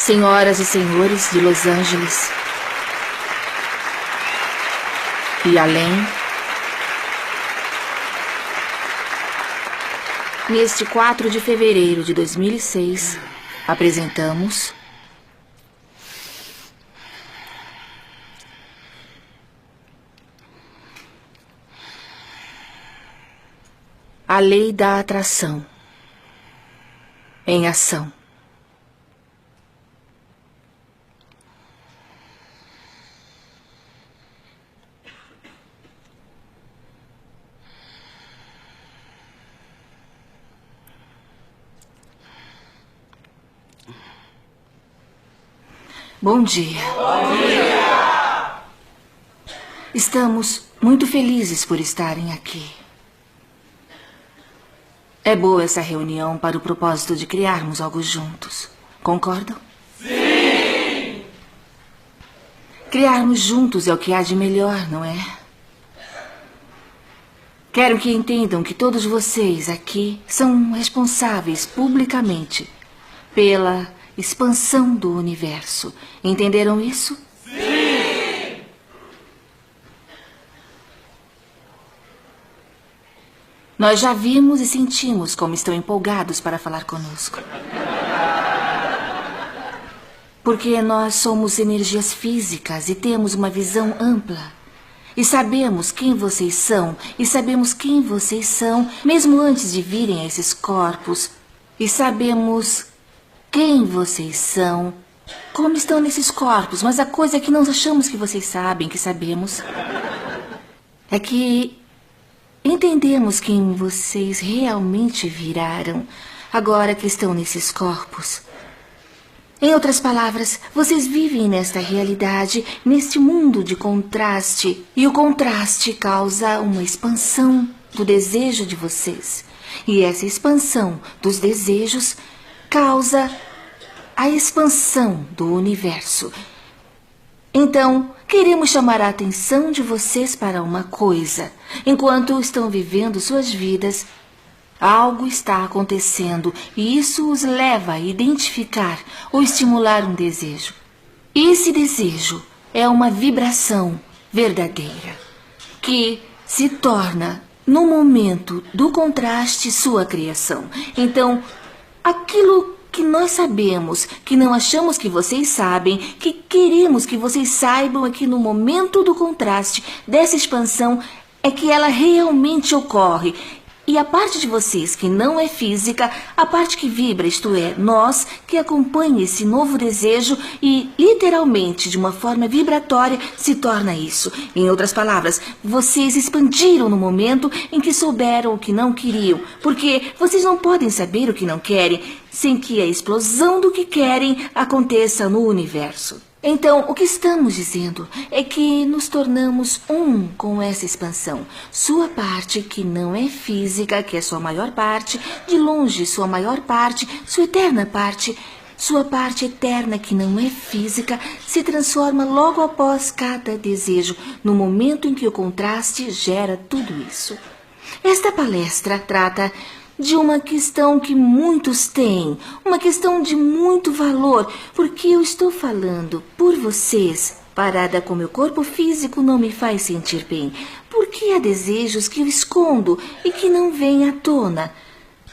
Senhoras e senhores de Los Angeles e além, neste 4 de fevereiro de 2006, apresentamos a Lei da Atração em ação. Bom dia. Bom dia! Estamos muito felizes por estarem aqui. É boa essa reunião para o propósito de criarmos algo juntos. Concordam? Sim! Criarmos juntos é o que há de melhor, não é? Quero que entendam que todos vocês aqui são responsáveis publicamente pela expansão do universo. Entenderam isso? Sim! Nós já vimos e sentimos como estão empolgados para falar conosco. Porque nós somos energias físicas e temos uma visão ampla. E sabemos quem vocês são, e sabemos quem vocês são, mesmo antes de virem a esses corpos. E sabemos quem vocês são, como estão nesses corpos, mas a coisa que não achamos que vocês sabem, que sabemos, é que entendemos quem vocês realmente viraram agora que estão nesses corpos. Em outras palavras, vocês vivem nesta realidade, neste mundo de contraste, e o contraste causa uma expansão do desejo de vocês. E essa expansão dos desejos causa a expansão do universo. Então, queremos chamar a atenção de vocês para uma coisa. Enquanto estão vivendo suas vidas, algo está acontecendo e isso os leva a identificar ou estimular um desejo. Esse desejo é uma vibração verdadeira que se torna, no momento do contraste, sua criação. Então, aquilo que nós sabemos, que não achamos que vocês sabem, que queremos que vocês saibam é que no momento do contraste, dessa expansão, é que ela realmente ocorre. E a parte de vocês que não é física, a parte que vibra, isto é, nós, que acompanha esse novo desejo e, literalmente, de uma forma vibratória, se torna isso. Em outras palavras, vocês expandiram no momento em que souberam o que não queriam, porque vocês não podem saber o que não querem sem que a explosão do que querem aconteça no universo. Então, o que estamos dizendo é que nos tornamos um com essa expansão. Sua parte, que não é física, que é sua maior parte, de longe sua maior parte, sua eterna parte, sua parte eterna, que não é física, se transforma logo após cada desejo, no momento em que o contraste gera tudo isso. Esta palestra trata de uma questão que muitos têm, uma questão de muito valor, porque eu estou falando por vocês. Parada com meu corpo físico não me faz sentir bem, porque há desejos que eu escondo e que não vêm à tona.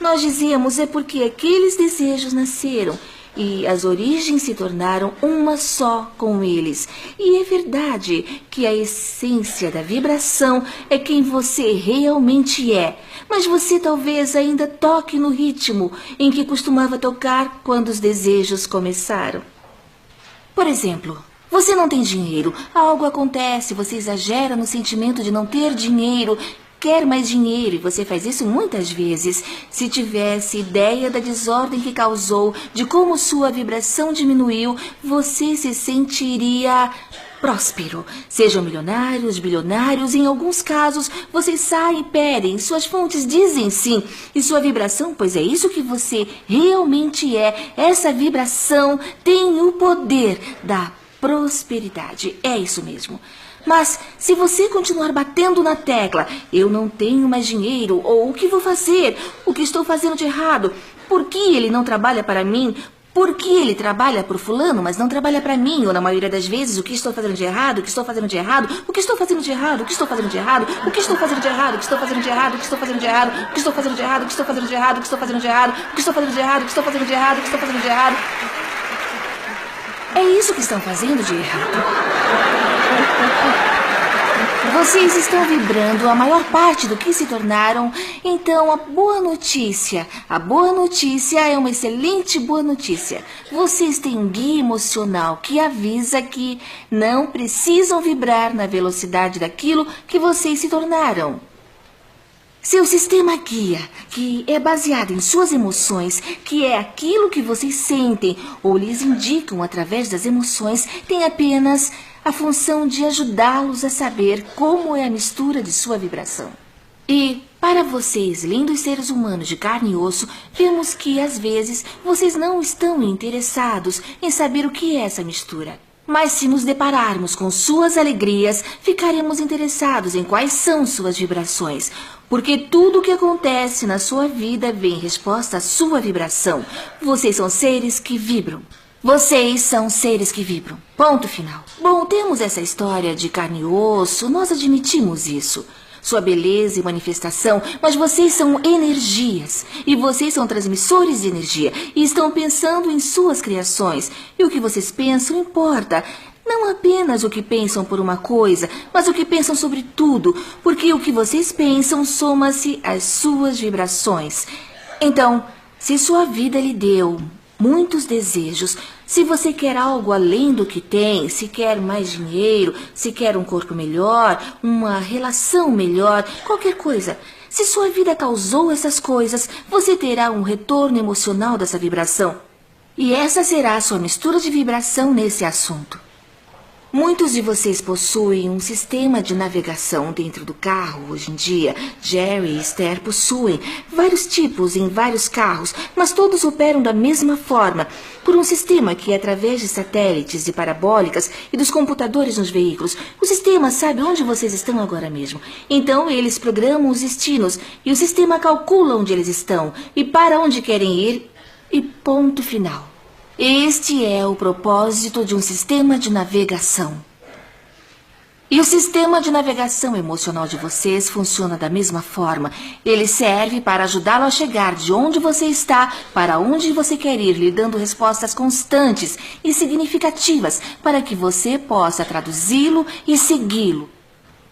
Nós dizíamos é porque aqueles desejos nasceram e as origens se tornaram uma só com eles. E é verdade que a essência da vibração é quem você realmente é. Mas você talvez ainda toque no ritmo em que costumava tocar quando os desejos começaram. Por exemplo, você não tem dinheiro, algo acontece, você exagera no sentimento de não ter dinheiro, quer mais dinheiro, e você faz isso muitas vezes. Se tivesse ideia da desordem que causou, de como sua vibração diminuiu, você se sentiria próspero. Sejam milionários, bilionários, em alguns casos, vocês saem e pedem, suas fontes dizem sim, e sua vibração, pois é isso que você realmente é, essa vibração tem o poder da prosperidade, é isso mesmo. Mas se você continuar batendo na tecla, eu não tenho mais dinheiro, ou o que vou fazer, o que estou fazendo de errado, por que ele não trabalha para mim, Porque ele trabalha por fulano, mas não trabalha para mim, ou na maioria das vezes, o que estou fazendo de errado, o que estou fazendo de errado, o que estou fazendo de errado, o que estou fazendo de errado, o que estou fazendo de errado, o que estou fazendo de errado, o que estou fazendo de errado, o que estou fazendo de errado, o que estou fazendo de errado, o que estou fazendo de errado, o que estou fazendo de errado, o que estou fazendo de errado, o que estou fazendo de errado. É isso que estão fazendo de errado. Vocês estão vibrando a maior parte do que se tornaram. Então, a boa notícia é uma excelente boa notícia. Vocês têm um guia emocional que avisa que não precisam vibrar na velocidade daquilo que vocês se tornaram. Seu sistema guia, que é baseado em suas emoções, que é aquilo que vocês sentem ou lhes indicam através das emoções, tem apenas a função de ajudá-los a saber como é a mistura de sua vibração. E, para vocês, lindos seres humanos de carne e osso, vemos que, às vezes, vocês não estão interessados em saber o que é essa mistura. Mas se nos depararmos com suas alegrias, ficaremos interessados em quais são suas vibrações. Porque tudo o que acontece na sua vida vem em resposta à sua vibração. Vocês são seres que vibram. Vocês são seres que vibram. Ponto final. Bom, temos essa história de carne e osso, nós admitimos isso. Sua beleza e manifestação, mas vocês são energias. E vocês são transmissores de energia. E estão pensando em suas criações. E o que vocês pensam importa. Não apenas o que pensam por uma coisa, mas o que pensam sobre tudo. Porque o que vocês pensam soma-se às suas vibrações. Então, se sua vida lhe deu muitos desejos, se você quer algo além do que tem, se quer mais dinheiro, se quer um corpo melhor, uma relação melhor, qualquer coisa. Se sua vida causou essas coisas, você terá um retorno emocional dessa vibração. E essa será a sua mistura de vibração nesse assunto. Muitos de vocês possuem um sistema de navegação dentro do carro hoje em dia. Jerry e Esther possuem vários tipos em vários carros, mas todos operam da mesma forma, por um sistema que, através de satélites e parabólicas e dos computadores nos veículos, o sistema sabe onde vocês estão agora mesmo. Então, eles programam os destinos e o sistema calcula onde eles estão e para onde querem ir e ponto final. Este é o propósito de um sistema de navegação. E o sistema de navegação emocional de vocês funciona da mesma forma. Ele serve para ajudá-lo a chegar de onde você está para onde você quer ir, lhe dando respostas constantes e significativas para que você possa traduzi-lo e segui-lo.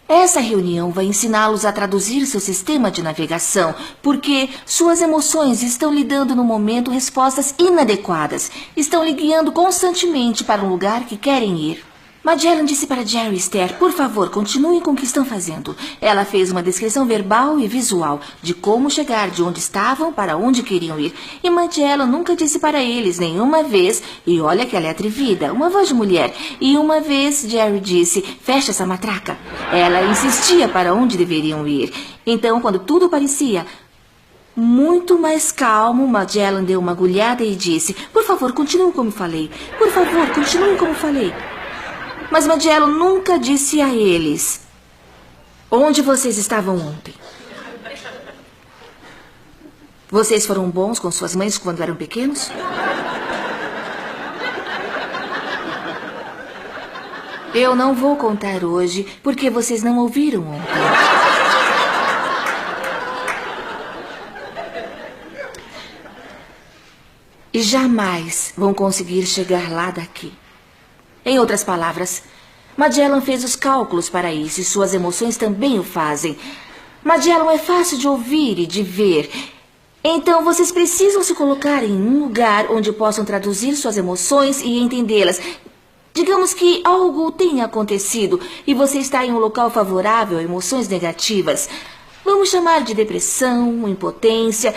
Essa reunião vai ensiná-los a traduzir seu sistema de navegação, porque suas emoções estão lhe dando no momento respostas inadequadas, estão lhe guiando constantemente para um lugar que querem ir. Magellan disse para Jerry e Esther, por favor, continuem com o que estão fazendo. Ela fez uma descrição verbal e visual de como chegar de onde estavam para onde queriam ir. E Magellan nunca disse para eles nenhuma vez, e olha que ela é atrevida, uma voz de mulher. E uma vez Jerry disse, fecha essa matraca. Ela insistia para onde deveriam ir. Então, quando tudo parecia muito mais calmo, Magellan deu uma agulhada e disse, por favor, continuem como falei. Por favor, continuem como falei. Mas Magellan nunca disse a eles onde vocês estavam ontem. Vocês foram bons com suas mães quando eram pequenos? Eu não vou contar hoje porque vocês não ouviram ontem. E jamais vão conseguir chegar lá daqui. Em outras palavras, Magellan fez os cálculos para isso e suas emoções também o fazem. Magellan é fácil de ouvir e de ver. Então, vocês precisam se colocar em um lugar onde possam traduzir suas emoções e entendê-las. Digamos que algo tenha acontecido e você está em um local favorável a emoções negativas. Vamos chamar de depressão, impotência.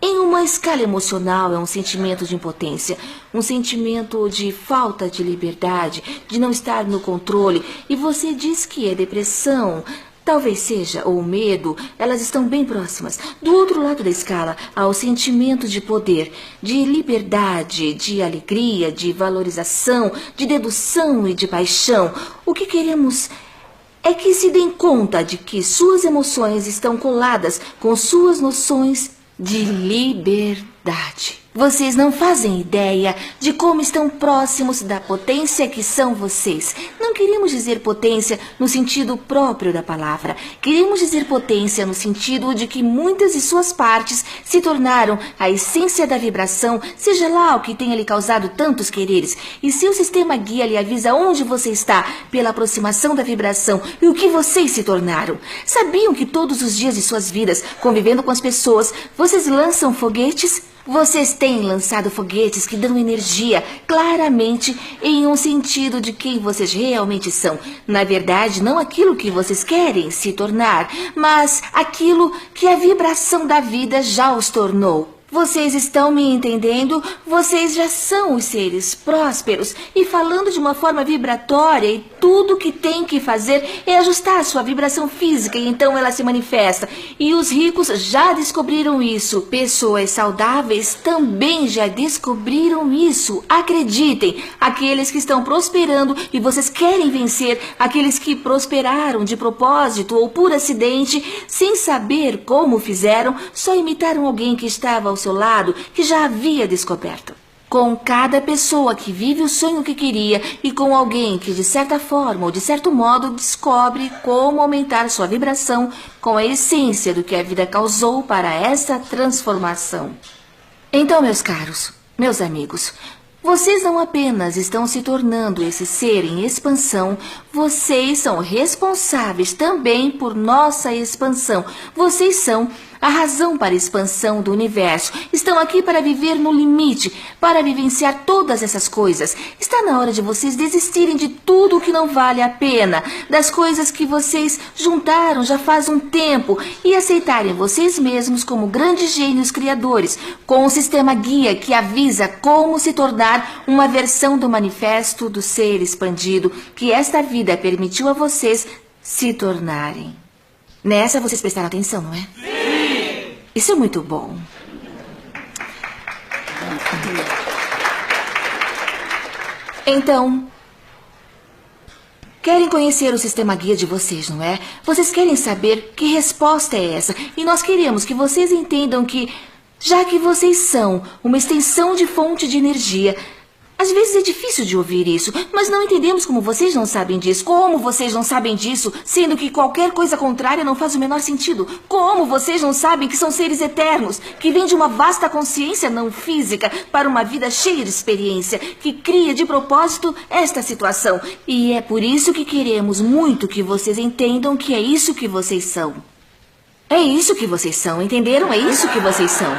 Em uma escala emocional, é um sentimento de impotência, um sentimento de falta de liberdade, de não estar no controle. E você diz que é depressão, talvez seja, ou medo, elas estão bem próximas. Do outro lado da escala, há o sentimento de poder, de liberdade, de alegria, de valorização, de dedução e de paixão. O que queremos é que se deem conta de que suas emoções estão coladas com suas noções de liberdade. Vocês não fazem ideia de como estão próximos da potência que são vocês. Não queremos dizer potência no sentido próprio da palavra. Queremos dizer potência no sentido de que muitas de suas partes se tornaram a essência da vibração, seja lá o que tenha lhe causado tantos quereres. E seu sistema guia lhe avisa onde você está pela aproximação da vibração e o que vocês se tornaram. Sabiam que todos os dias de suas vidas, convivendo com as pessoas, vocês lançam foguetes? Vocês têm lançado foguetes que dão energia claramente em um sentido de quem vocês realmente são. Na verdade, não aquilo que vocês querem se tornar, mas aquilo que a vibração da vida já os tornou. Vocês estão me entendendo? Vocês já são os seres prósperos e falando de uma forma vibratória, e tudo que tem que fazer é ajustar a sua vibração física e então ela se manifesta. E os ricos já descobriram isso. Pessoas saudáveis também já descobriram isso. Acreditem, aqueles que estão prosperando e vocês querem vencer, aqueles que prosperaram de propósito ou por acidente, sem saber como fizeram, só imitaram alguém que estava ao seu lado, que já havia descoberto. Com cada pessoa que vive o sonho que queria e com alguém que de certa forma ou de certo modo descobre como aumentar sua vibração com a essência do que a vida causou para essa transformação. Então, meus caros, meus amigos, vocês não apenas estão se tornando esse ser em expansão, vocês são responsáveis também por nossa expansão. Vocês são a razão para a expansão do universo. Estão aqui para viver no limite, para vivenciar todas essas coisas. Está na hora de vocês desistirem de tudo o que não vale a pena, das coisas que vocês juntaram já faz um tempo e aceitarem vocês mesmos como grandes gênios criadores, com um sistema guia que avisa como se tornar uma versão do manifesto do ser expandido que esta vida permitiu a vocês se tornarem. Nessa vocês prestaram atenção, não é? Isso é muito bom. Então, querem conhecer o sistema guia de vocês, não é? Vocês querem saber que resposta é essa. E nós queremos que vocês entendam que, já que vocês são uma extensão de fonte de energia, às vezes é difícil de ouvir isso, mas não entendemos como vocês não sabem disso. Como vocês não sabem disso, sendo que qualquer coisa contrária não faz o menor sentido? Como vocês não sabem que são seres eternos, que vêm de uma vasta consciência não física para uma vida cheia de experiência, que cria de propósito esta situação? E é por isso que queremos muito que vocês entendam que é isso que vocês são. É isso que vocês são, entenderam? É isso que vocês são.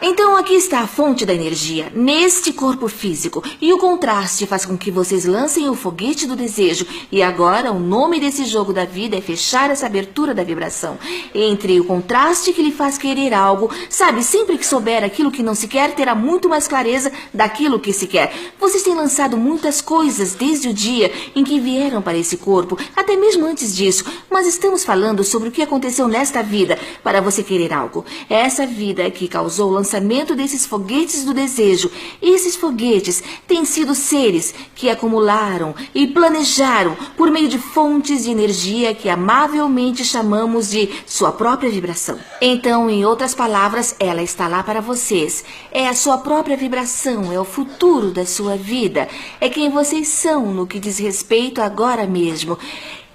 Então aqui está a fonte da energia, neste corpo físico. E o contraste faz com que vocês lancem o foguete do desejo. E agora o nome desse jogo da vida é fechar essa abertura da vibração. Entre o contraste que lhe faz querer algo, sabe, sempre que souber aquilo que não se quer, terá muito mais clareza daquilo que se quer. Vocês têm lançado muitas coisas desde o dia em que vieram para esse corpo, até mesmo antes disso. Mas estamos falando sobre o que aconteceu nesta vida para você querer algo. Essa vida que causou o lançamento desses foguetes do desejo. E esses foguetes têm sido seres que acumularam e planejaram por meio de fontes de energia que amavelmente chamamos de sua própria vibração. Então, em outras palavras, ela está lá para vocês. É a sua própria vibração, é o futuro da sua vida. É quem vocês são no que diz respeito agora mesmo.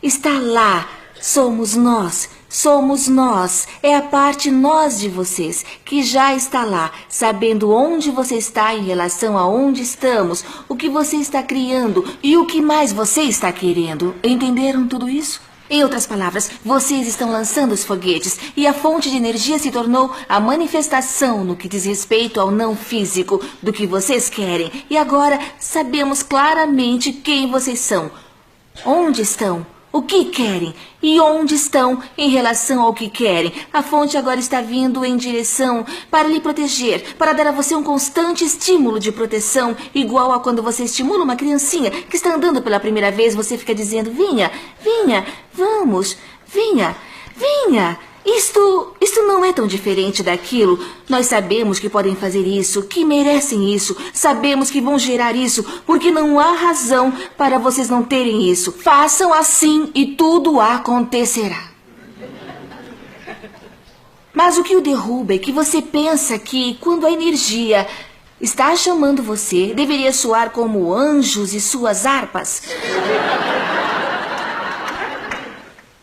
Está lá. Somos nós. Somos nós, é a parte nós de vocês, que já está lá, sabendo onde você está em relação a onde estamos, o que você está criando e o que mais você está querendo. Entenderam tudo isso? Em outras palavras, vocês estão lançando os foguetes e a fonte de energia se tornou a manifestação no que diz respeito ao não físico do que vocês querem. E agora sabemos claramente quem vocês são, onde estão, o que querem e onde estão em relação ao que querem. A fonte agora está vindo em direção para lhe proteger, para dar a você um constante estímulo de proteção, igual a quando você estimula uma criancinha que está andando pela primeira vez, você fica dizendo: vinha, vinha, vamos, vinha, vinha. Isto não é tão diferente daquilo. Nós sabemos que podem fazer isso, que merecem isso. Sabemos que vão gerar isso, porque não há razão para vocês não terem isso. Façam assim e tudo acontecerá. Mas o que o derruba é que você pensa que, quando a energia está chamando você, deveria soar como anjos e suas harpas.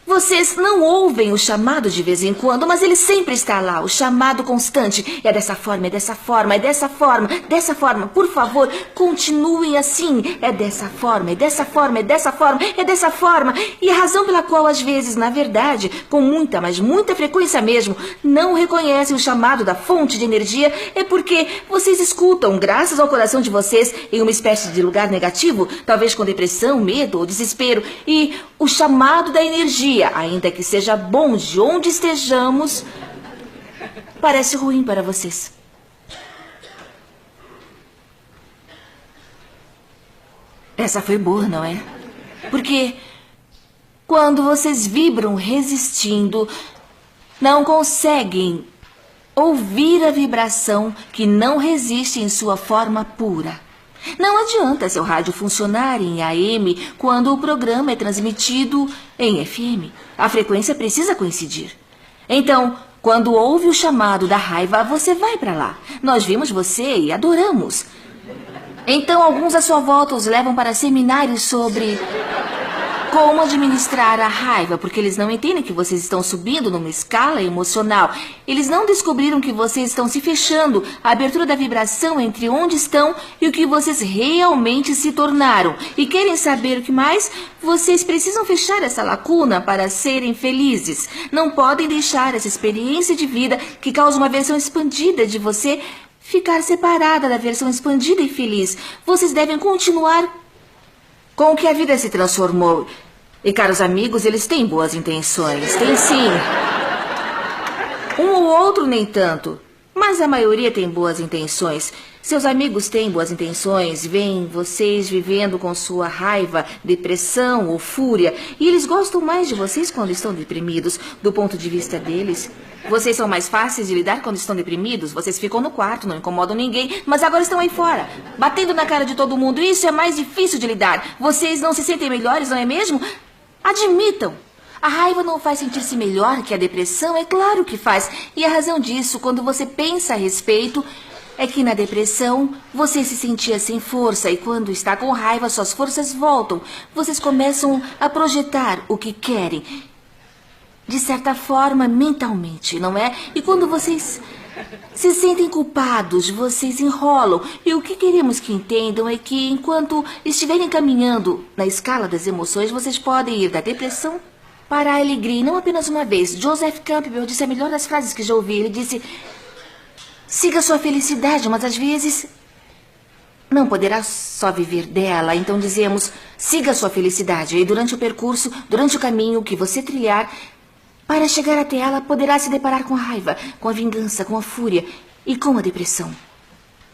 Vocês não ouvem o chamado de vez em quando, mas ele sempre está lá, o chamado constante. É dessa forma, é dessa forma, é dessa forma, dessa forma. Por favor, continuem assim. É dessa forma, é dessa forma, é dessa forma, é dessa forma. E a razão pela qual, às vezes, na verdade, com muita, mas muita frequência mesmo, não reconhecem o chamado da fonte de energia é porque vocês escutam, graças ao coração de vocês, em uma espécie de lugar negativo, talvez com depressão, medo ou desespero. E o chamado da energia, ainda que seja bom de onde estejamos, parece ruim para vocês. Essa foi boa, não é? Porque quando vocês vibram resistindo, não conseguem ouvir a vibração que não resiste em sua forma pura. Não adianta seu rádio funcionar em AM quando o programa é transmitido em FM. A frequência precisa coincidir. Então, quando ouve o chamado da raiva, você vai para lá. Nós vimos você e adoramos. Então, alguns à sua volta os levam para seminários sobre como administrar a raiva, porque eles não entendem que vocês estão subindo numa escala emocional. Eles não descobriram que vocês estão se fechando, a abertura da vibração entre onde estão e o que vocês realmente se tornaram. E querem saber o que mais? Vocês precisam fechar essa lacuna para serem felizes. Não podem deixar essa experiência de vida que causa uma versão expandida de você ficar separada da versão expandida e feliz. Vocês devem continuar com o que a vida se transformou. E, caros amigos, eles têm boas intenções. Tem sim. Um ou outro nem tanto. Mas a maioria tem boas intenções. Seus amigos têm boas intenções, veem vocês vivendo com sua raiva, depressão ou fúria. E eles gostam mais de vocês quando estão deprimidos. Do ponto de vista deles, vocês são mais fáceis de lidar quando estão deprimidos. Vocês ficam no quarto, não incomodam ninguém, mas agora estão aí fora, batendo na cara de todo mundo. Isso é mais difícil de lidar. Vocês não se sentem melhores, não é mesmo? Admitam. A raiva não faz sentir-se melhor que a depressão? É claro que faz. E a razão disso, quando você pensa a respeito, é que na depressão você se sentia sem força e quando está com raiva suas forças voltam. Vocês começam a projetar o que querem, de certa forma, mentalmente, não é? E quando vocês se sentem culpados, vocês enrolam. E o que queremos que entendam é que enquanto estiverem caminhando na escala das emoções, vocês podem ir da depressão para a alegria. E não apenas uma vez. Joseph Campbell disse a melhor das frases que já ouvi. Ele disse: siga sua felicidade, mas às vezes não poderá só viver dela. Então dizemos, siga sua felicidade. E durante o percurso, durante o caminho que você trilhar, para chegar até ela, poderá se deparar com a raiva, com a vingança, com a fúria e com a depressão.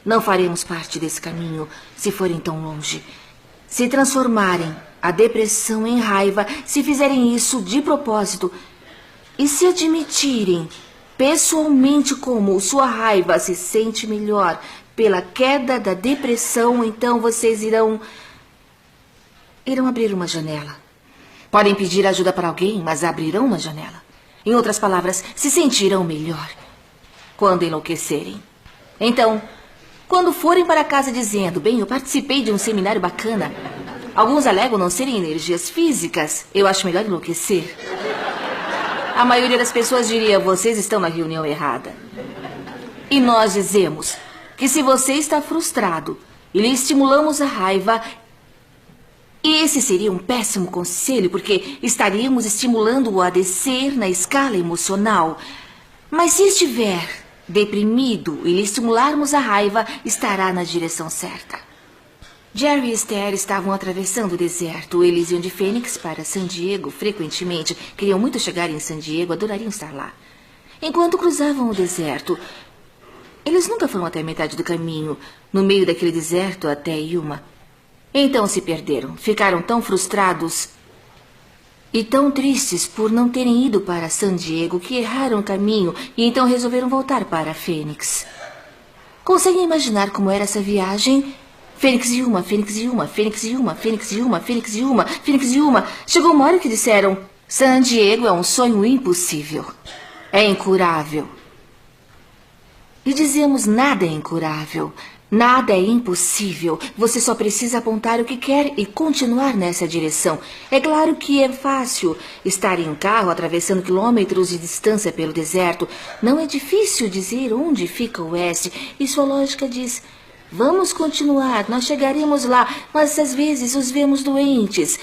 Não faremos parte desse caminho se forem tão longe. Se transformarem a depressão em raiva, se fizerem isso de propósito e se admitirem pessoalmente como sua raiva se sente melhor pela queda da depressão, então vocês irão abrir uma janela. Podem pedir ajuda para alguém, mas abrirão uma janela. Em outras palavras, se sentirão melhor quando enlouquecerem. Então, quando forem para casa dizendo, bem, eu participei de um seminário bacana, alguns alegam não serem energias físicas, eu acho melhor enlouquecer. A maioria das pessoas diria, vocês estão na reunião errada. E nós dizemos que se você está frustrado e lhe estimulamos a raiva, e esse seria um péssimo conselho, porque estaríamos estimulando-o a descer na escala emocional. Mas se estiver deprimido e lhe estimularmos a raiva, estará na direção certa. Jerry e Esther estavam atravessando o deserto. Eles iam de Phoenix para San Diego frequentemente. Queriam muito chegar em San Diego, adorariam estar lá. Enquanto cruzavam o deserto, eles nunca foram até a metade do caminho, no meio daquele deserto até Yuma. Então se perderam, ficaram tão frustrados e tão tristes por não terem ido para San Diego que erraram o caminho e então resolveram voltar para Phoenix. Conseguem imaginar como era essa viagem? Phoenix e Yuma, Phoenix e Yuma, Phoenix e Yuma, Phoenix e Yuma, Phoenix e Yuma, Phoenix e Yuma. Chegou uma hora que disseram, San Diego é um sonho impossível. é incurável. E dizemos nada é incurável. Nada é impossível. Você só precisa apontar o que quer e continuar nessa direção. É claro que é fácil estar em um carro atravessando quilômetros de distância pelo deserto. Não é difícil dizer onde fica o oeste. E sua lógica diz: vamos continuar, nós chegaremos lá. Mas às vezes os vemos doentes,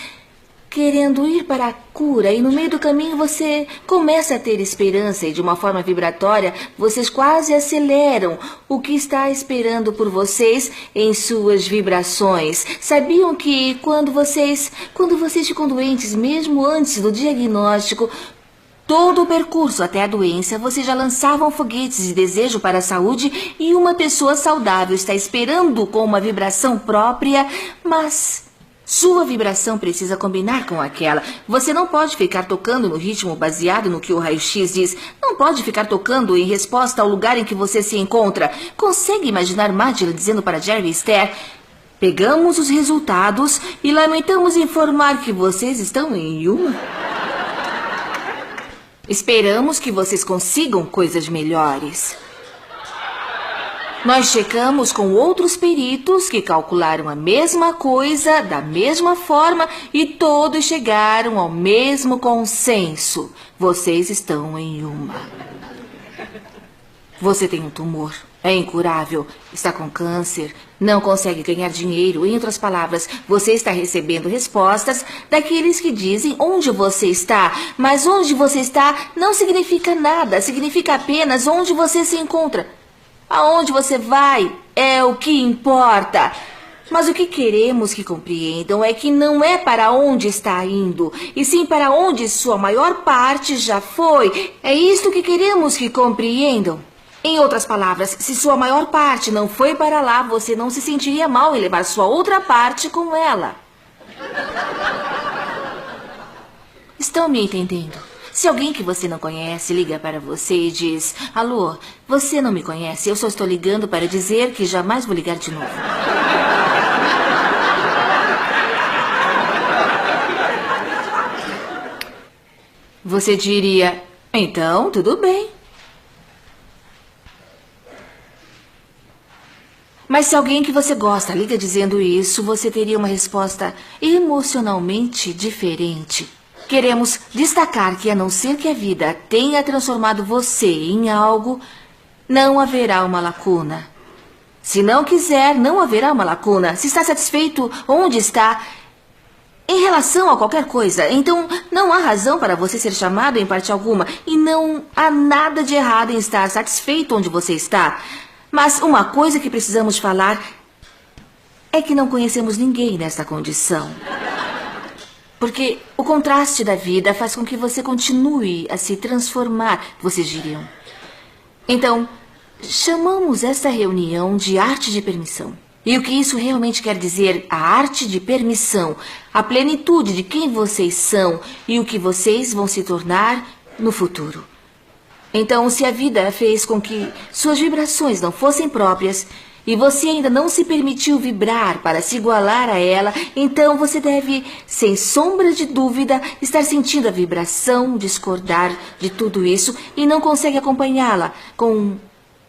querendo ir para a cura, e no meio do caminho você começa a ter esperança e de uma forma vibratória vocês quase aceleram o que está esperando por vocês em suas vibrações. Sabiam que quando vocês ficam doentes, mesmo antes do diagnóstico, todo o percurso até a doença, vocês já lançavam foguetes de desejo para a saúde, e uma pessoa saudável está esperando com uma vibração própria, mas sua vibração precisa combinar com aquela. Você não pode ficar tocando no ritmo baseado no que o raio-x diz. Não pode ficar tocando em resposta ao lugar em que você se encontra. Consegue imaginar Magdala dizendo para Jerry e Esther: pegamos os resultados e lamentamos informar que vocês estão em Yuma? Esperamos que vocês consigam coisas melhores. Nós checamos com outros peritos que calcularam a mesma coisa da mesma forma e todos chegaram ao mesmo consenso. Vocês estão em Yuma. Você tem um tumor, é incurável, está com câncer, não consegue ganhar dinheiro. Em outras palavras, você está recebendo respostas daqueles que dizem onde você está. Mas onde você está não significa nada, significa apenas onde você se encontra. Aonde você vai é o que importa. Mas o que queremos que compreendam é que não é para onde está indo, e sim para onde sua maior parte já foi. É isto que queremos que compreendam. Em outras palavras, se sua maior parte não foi para lá, você não se sentiria mal em levar sua outra parte com ela. Estão me entendendo? Se alguém que você não conhece liga para você e diz: alô, você não me conhece, eu só estou ligando para dizer que jamais vou ligar de novo. Você diria: então, tudo bem. Mas se alguém que você gosta liga dizendo isso, você teria uma resposta emocionalmente diferente. Queremos destacar que, a não ser que a vida tenha transformado você em algo, não haverá uma lacuna. Se não quiser, não haverá uma lacuna. Se está satisfeito onde está, em relação a qualquer coisa, então não há razão para você ser chamado em parte alguma. E não há nada de errado em estar satisfeito onde você está. Mas uma coisa que precisamos falar é que não conhecemos ninguém nesta condição. Porque o contraste da vida faz com que você continue a se transformar, vocês diriam. Então, chamamos esta reunião de arte de permissão. E o que isso realmente quer dizer? A arte de permissão, a plenitude de quem vocês são e o que vocês vão se tornar no futuro. Então, se a vida fez com que suas vibrações não fossem próprias, e você ainda não se permitiu vibrar para se igualar a ela, então você deve, sem sombra de dúvida, estar sentindo a vibração, discordar de tudo isso e não consegue acompanhá-la com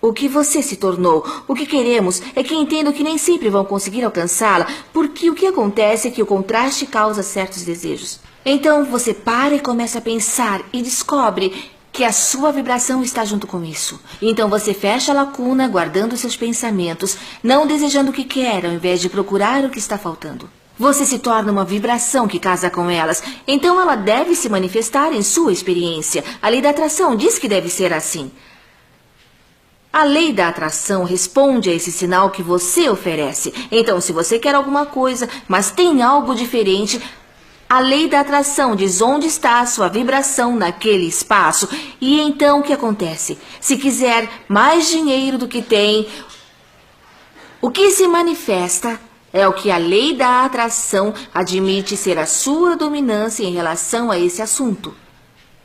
o que você se tornou. O que queremos é que entendam que nem sempre vão conseguir alcançá-la, porque o que acontece é que o contraste causa certos desejos. Então você para e começa a pensar e descobre que a sua vibração está junto com isso. Então você fecha a lacuna, guardando seus pensamentos, não desejando o que quer, ao invés de procurar o que está faltando. Você se torna uma vibração que casa com elas, então ela deve se manifestar em sua experiência. A lei da atração diz que deve ser assim. A lei da atração responde a esse sinal que você oferece. Então, se você quer alguma coisa, mas tem algo diferente, a lei da atração diz onde está a sua vibração naquele espaço. E então o que acontece? Se quiser mais dinheiro do que tem, o que se manifesta é o que a lei da atração admite ser a sua dominância em relação a esse assunto.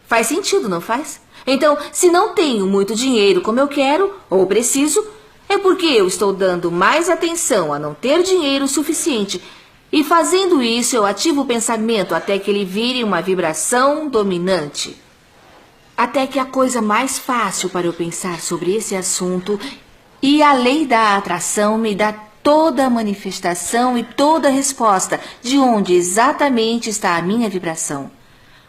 Faz sentido, não faz? Então, se não tenho muito dinheiro como eu quero ou preciso, é porque eu estou dando mais atenção a não ter dinheiro suficiente. E fazendo isso, eu ativo o pensamento até que ele vire uma vibração dominante. Até que a coisa mais fácil para eu pensar sobre esse assunto e a lei da atração me dá toda a manifestação e toda a resposta de onde exatamente está a minha vibração.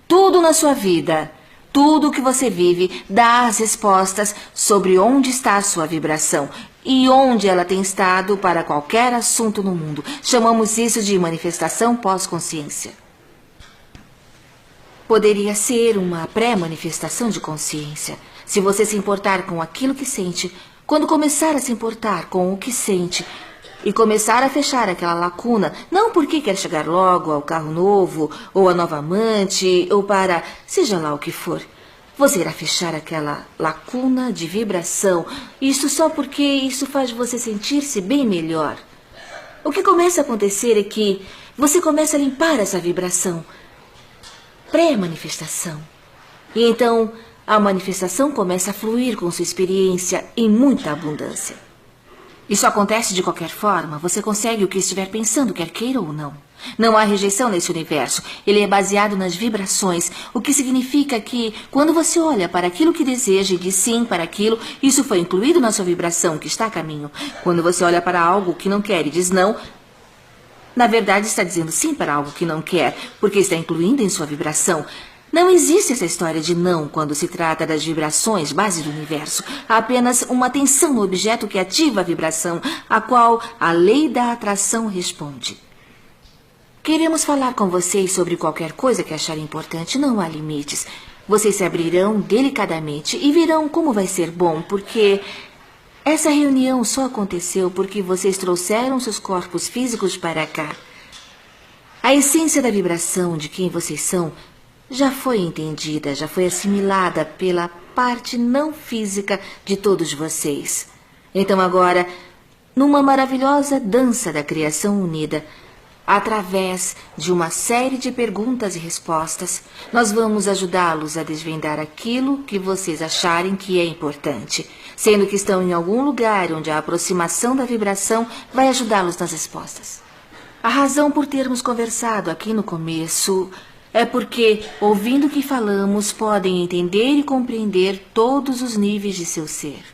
Tudo na sua vida, tudo que você vive, dá as respostas sobre onde está a sua vibração e onde ela tem estado para qualquer assunto no mundo. Chamamos isso de manifestação pós-consciência. Poderia ser uma pré-manifestação de consciência, se você se importar com aquilo que sente. Quando começar a se importar com o que sente e começar a fechar aquela lacuna, não porque quer chegar logo ao carro novo, ou à nova amante, ou para seja lá o que for, você irá fechar aquela lacuna de vibração, isso só porque isso faz você sentir-se bem melhor. O que começa a acontecer é que você começa a limpar essa vibração, pré-manifestação. E então a manifestação começa a fluir com sua experiência em muita abundância. Isso acontece de qualquer forma, você consegue o que estiver pensando, quer queira ou não. Não há rejeição nesse universo, ele é baseado nas vibrações, o que significa que quando você olha para aquilo que deseja e diz sim para aquilo, isso foi incluído na sua vibração que está a caminho. Quando você olha para algo que não quer e diz não, na verdade está dizendo sim para algo que não quer, porque está incluindo em sua vibração. Não existe essa história de não quando se trata das vibrações base do universo. Há apenas uma tensão no objeto que ativa a vibração, a qual a lei da atração responde. Queremos falar com vocês sobre qualquer coisa que acharem importante, não há limites. Vocês se abrirão delicadamente e verão como vai ser bom, porque essa reunião só aconteceu porque vocês trouxeram seus corpos físicos para cá. A essência da vibração de quem vocês são já foi entendida, já foi assimilada pela parte não física de todos vocês. Então agora, numa maravilhosa dança da criação unida, através de uma série de perguntas e respostas, nós vamos ajudá-los a desvendar aquilo que vocês acharem que é importante, sendo que estão em algum lugar onde a aproximação da vibração vai ajudá-los nas respostas. A razão por termos conversado aqui no começo é porque, ouvindo o que falamos, podem entender e compreender todos os níveis de seu ser.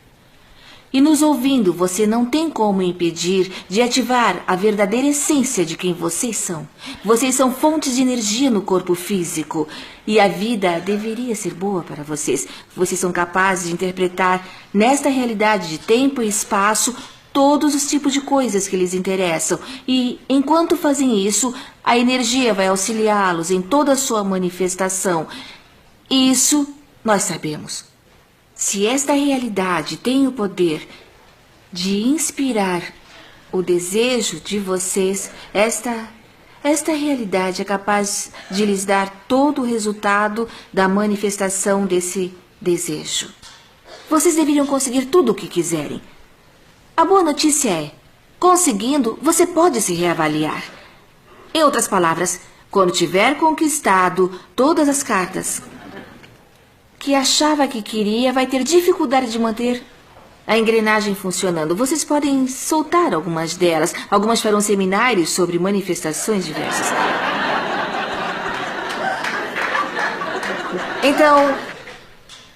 E nos ouvindo, você não tem como impedir de ativar a verdadeira essência de quem vocês são. Vocês são fontes de energia no corpo físico e a vida deveria ser boa para vocês. Vocês são capazes de interpretar nesta realidade de tempo e espaço todos os tipos de coisas que lhes interessam. E, enquanto fazem isso, a energia vai auxiliá-los em toda a sua manifestação. Isso nós sabemos. Se esta realidade tem o poder de inspirar o desejo de vocês, esta realidade é capaz de lhes dar todo o resultado da manifestação desse desejo. Vocês deveriam conseguir tudo o que quiserem. A boa notícia é, conseguindo, você pode se reavaliar. Em outras palavras, quando tiver conquistado todas as cartas que achava que queria, vai ter dificuldade de manter a engrenagem funcionando. Vocês podem soltar algumas delas. Algumas farão seminários sobre manifestações diversas. Então,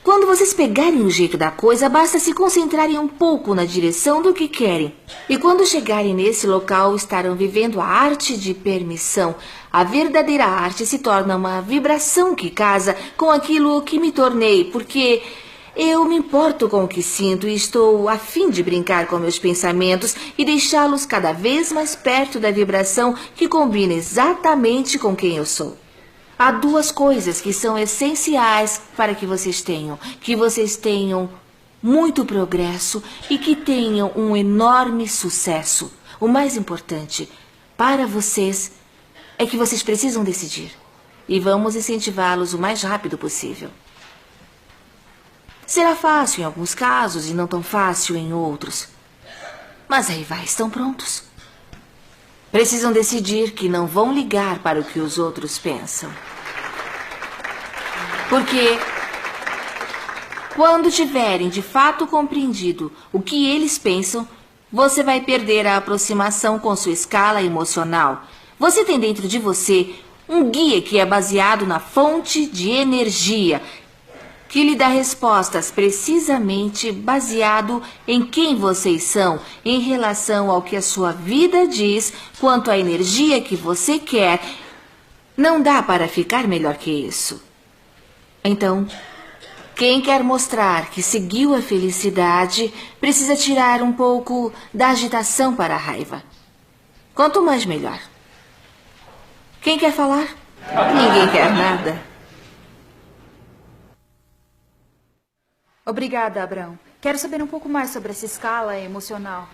quando vocês pegarem o jeito da coisa, basta se concentrarem um pouco na direção do que querem. E quando chegarem nesse local, estarão vivendo a arte de permissão. A verdadeira arte se torna uma vibração que casa com aquilo que me tornei, porque eu me importo com o que sinto e estou a fim de brincar com meus pensamentos e deixá-los cada vez mais perto da vibração que combina exatamente com quem eu sou. Há duas coisas que são essenciais para que vocês tenham muito progresso e que tenham um enorme sucesso. O mais importante para vocês é que vocês precisam decidir e vamos incentivá-los o mais rápido possível. Será fácil em alguns casos e não tão fácil em outros. Mas aí vai, estão prontos. Precisam decidir que não vão ligar para o que os outros pensam. Porque quando tiverem de fato compreendido o que eles pensam, você vai perder a aproximação com sua escala emocional. Você tem dentro de você um guia que é baseado na fonte de energia. que lhe dá respostas precisamente baseado em quem vocês são em relação ao que a sua vida diz quanto à energia que você quer. Não dá para ficar melhor que isso. Então, quem quer mostrar que seguiu a felicidade precisa tirar um pouco da agitação para a raiva. Quanto mais, melhor. Quem quer falar? Ninguém quer nada. Obrigada, Abrão. Quero saber um pouco mais sobre essa escala emocional.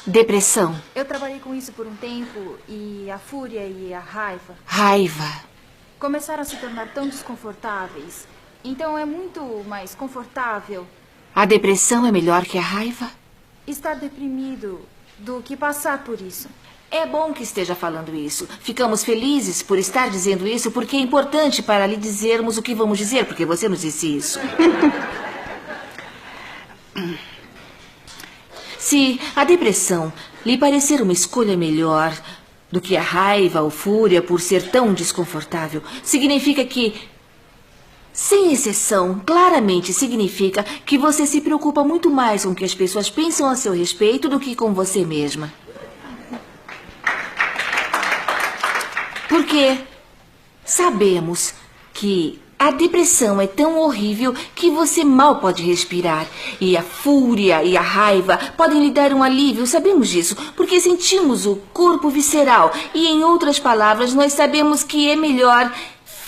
Depressão. Eu trabalhei com isso por um tempo e a fúria e a raiva Raiva. começaram a se tornar tão desconfortáveis. Então é muito mais confortável A depressão é melhor que a raiva? estar deprimido do que passar por isso. É bom que esteja falando isso. Ficamos felizes por estar dizendo isso, porque é importante para lhe dizermos o que vamos dizer, porque você nos disse isso. Se a depressão lhe parecer uma escolha melhor do que a raiva ou fúria por ser tão desconfortável, significa que, sem exceção, claramente significa que você se preocupa muito mais com o que as pessoas pensam a seu respeito do que com você mesma. Porque sabemos que a depressão é tão horrível que você mal pode respirar. E a fúria e a raiva podem lhe dar um alívio, sabemos disso, porque sentimos o corpo visceral. E, em outras palavras, nós sabemos que é melhor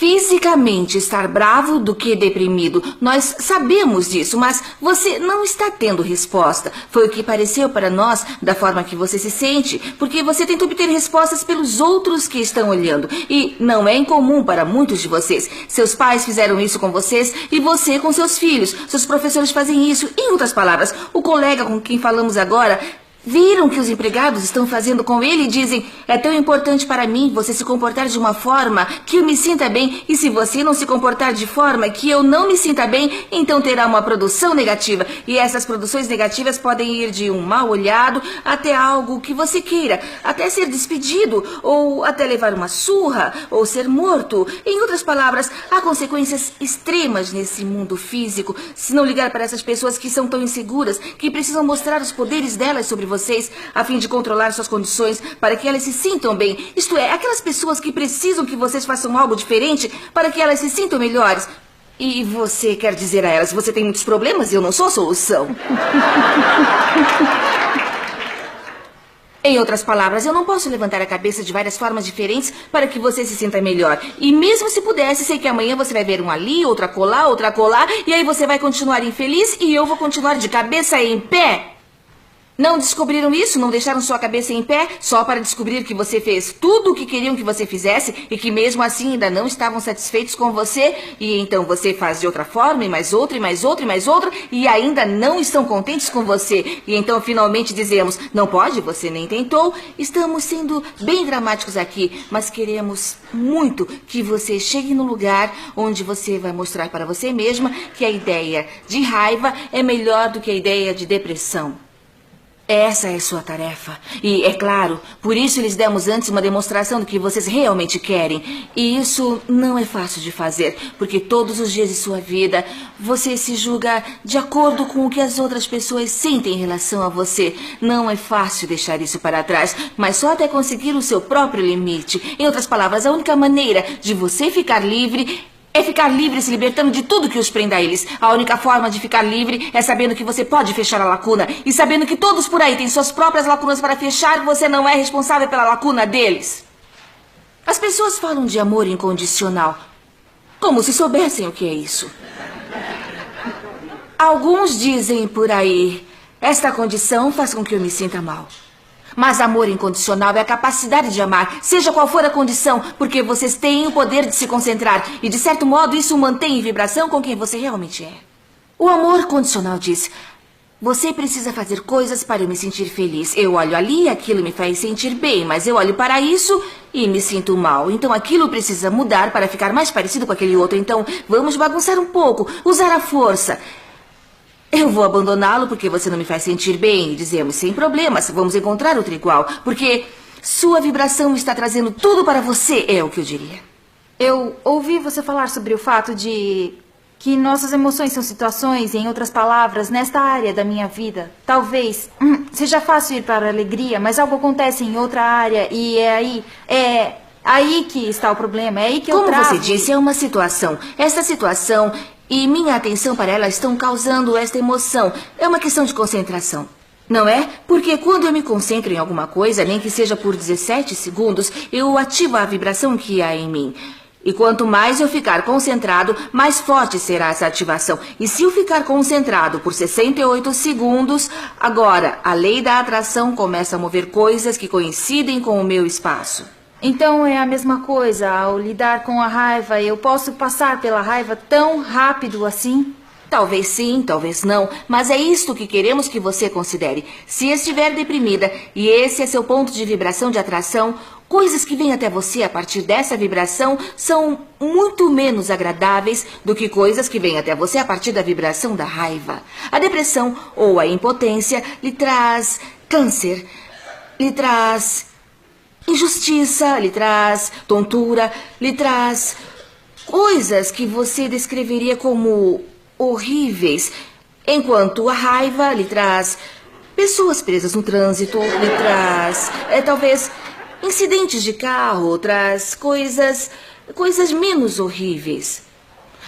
fisicamente estar bravo do que deprimido. Nós sabemos disso, mas você não está tendo resposta. Foi o que pareceu para nós da forma que você se sente, porque você tenta obter respostas pelos outros que estão olhando. E não é incomum para muitos de vocês. Seus pais fizeram isso com vocês e você com seus filhos. Seus professores fazem isso. Em outras palavras, o colega com quem falamos agora viram que os empregados estão fazendo com ele e dizem: é tão importante para mim você se comportar de uma forma que eu me sinta bem, e se você não se comportar de forma que eu não me sinta bem, então terá uma produção negativa. E essas produções negativas podem ir de um mal olhado até algo que você queira, até ser despedido, ou até levar uma surra, ou ser morto. Em outras palavras, há consequências extremas nesse mundo físico se não ligar para essas pessoas que são tão inseguras, que precisam mostrar os poderes delas sobre vocês a fim de controlar suas condições para que elas se sintam bem. Isto é, aquelas pessoas que precisam que vocês façam algo diferente para que elas se sintam melhores. E você quer dizer a elas: você tem muitos problemas e eu não sou a solução. Em outras palavras, eu não posso levantar a cabeça de várias formas diferentes para que você se sinta melhor. E mesmo se pudesse, sei que amanhã você vai ver um ali, outra acolá, e aí você vai continuar infeliz e eu vou continuar de cabeça em pé. Não descobriram isso? Não deixaram sua cabeça em pé só para descobrir que você fez tudo o que queriam que você fizesse e que mesmo assim ainda não estavam satisfeitos com você? E então você faz de outra forma, e mais outra, e mais outra, e mais outra, e ainda não estão contentes com você. E então finalmente dizemos: não pode, você nem tentou. Estamos sendo bem dramáticos aqui, mas queremos muito que você chegue no lugar onde você vai mostrar para você mesma que a ideia de raiva é melhor do que a ideia de depressão. Essa é sua tarefa. E, é claro, por isso lhes demos antes uma demonstração do que vocês realmente querem. E isso não é fácil de fazer, porque todos os dias de sua vida você se julga de acordo com o que as outras pessoas sentem em relação a você. Não é fácil deixar isso para trás, mas só até conseguir o seu próprio limite. Em outras palavras, a única maneira de você ficar livre é ficar livre se libertando de tudo que os prenda a eles. A única forma de ficar livre é sabendo que você pode fechar a lacuna. E sabendo que todos por aí têm suas próprias lacunas para fechar, você não é responsável pela lacuna deles. As pessoas falam de amor incondicional, como se soubessem o que é isso. Alguns dizem por aí: esta condição faz com que eu me sinta mal. Mas amor incondicional é a capacidade de amar, seja qual for a condição, porque vocês têm o poder de se concentrar. E, de certo modo, isso mantém em vibração com quem você realmente é. O amor condicional diz: você precisa fazer coisas para eu me sentir feliz. Eu olho ali e aquilo me faz sentir bem, mas eu olho para isso e me sinto mal. Então aquilo precisa mudar para ficar mais parecido com aquele outro. Então vamos bagunçar um pouco, usar a força. Eu vou abandoná-lo porque você não me faz sentir bem. E dizemos: sem problemas, vamos encontrar outro igual. Porque sua vibração está trazendo tudo para você, é o que eu diria. Eu ouvi você falar sobre o fato de que nossas emoções são situações, em outras palavras, nesta área da minha vida. Talvez seja fácil ir para a alegria, mas algo acontece em outra área e é aí que está o problema, é aí que eu travo. Como você disse, é uma situação. Esta situação e minha atenção para ela estão causando esta emoção. É uma questão de concentração. Não é? Porque quando eu me concentro em alguma coisa, nem que seja por 17 segundos, eu ativo a vibração que há em mim. E quanto mais eu ficar concentrado, mais forte será essa ativação. E se eu ficar concentrado por 68 segundos, agora a lei da atração começa a mover coisas que coincidem com o meu espaço. Então é a mesma coisa, ao lidar com a raiva, eu posso passar pela raiva tão rápido assim? Talvez sim, talvez não, mas é isto que queremos que você considere. Se estiver deprimida e esse é seu ponto de vibração de atração, coisas que vêm até você a partir dessa vibração são muito menos agradáveis do que coisas que vêm até você a partir da vibração da raiva. A depressão ou a impotência lhe traz câncer, lhe traz injustiça, lhe traz tontura, lhe traz coisas que você descreveria como horríveis, enquanto a raiva lhe traz pessoas presas no trânsito, lhe traz, talvez, incidentes de carro, traz coisas menos horríveis.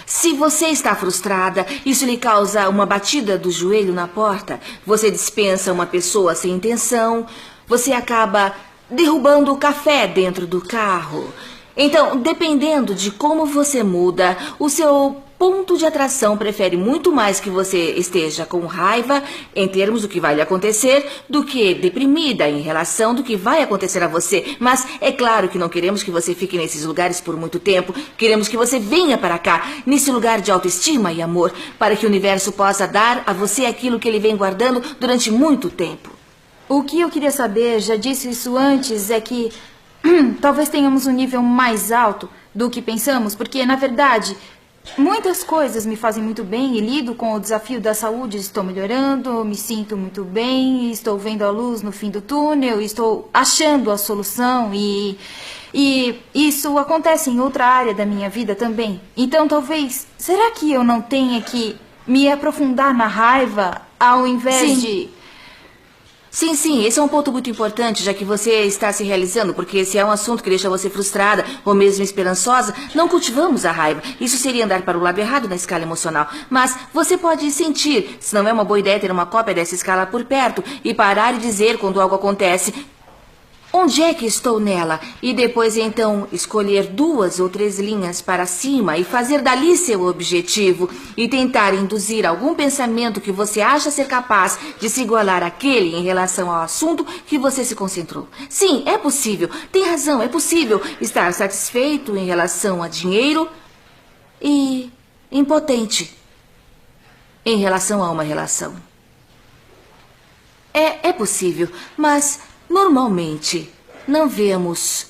Se você está frustrada, isso lhe causa uma batida do joelho na porta, você dispensa uma pessoa sem intenção, você acaba derrubando o café dentro do carro. Então, dependendo de como você muda, o seu ponto de atração prefere muito mais que você esteja com raiva em termos do que vai lhe acontecer do que deprimida em relação do que vai acontecer a você. Mas é claro que não queremos que você fique nesses lugares por muito tempo. Queremos que você venha para cá, nesse lugar de autoestima e amor, para que o universo possa dar a você aquilo que ele vem guardando durante muito tempo. O que eu queria saber, já disse isso antes, é que talvez tenhamos um nível mais alto do que pensamos, porque, na verdade, muitas coisas me fazem muito bem e lido com o desafio da saúde. Estou melhorando, me sinto muito bem, estou vendo a luz no fim do túnel, estou achando a solução e isso acontece em outra área da minha vida também. Então, talvez, será que eu não tenha que me aprofundar na raiva ao invés de... Sim, esse é um ponto muito importante, já que você está se realizando, porque se é um assunto que deixa você frustrada ou mesmo esperançosa, não cultivamos a raiva. Isso seria andar para o lado errado na escala emocional. Mas você pode sentir, se não é uma boa ideia ter uma cópia dessa escala por perto e parar e dizer quando algo acontece: onde é que estou nela? E depois, então, escolher 2 ou 3 linhas para cima e fazer dali seu objetivo e tentar induzir algum pensamento que você acha ser capaz de se igualar àquele em relação ao assunto que você se concentrou. Sim, é possível. Tem razão, é possível estar satisfeito em relação a dinheiro e impotente em relação a uma relação. É possível, mas... normalmente, não vemos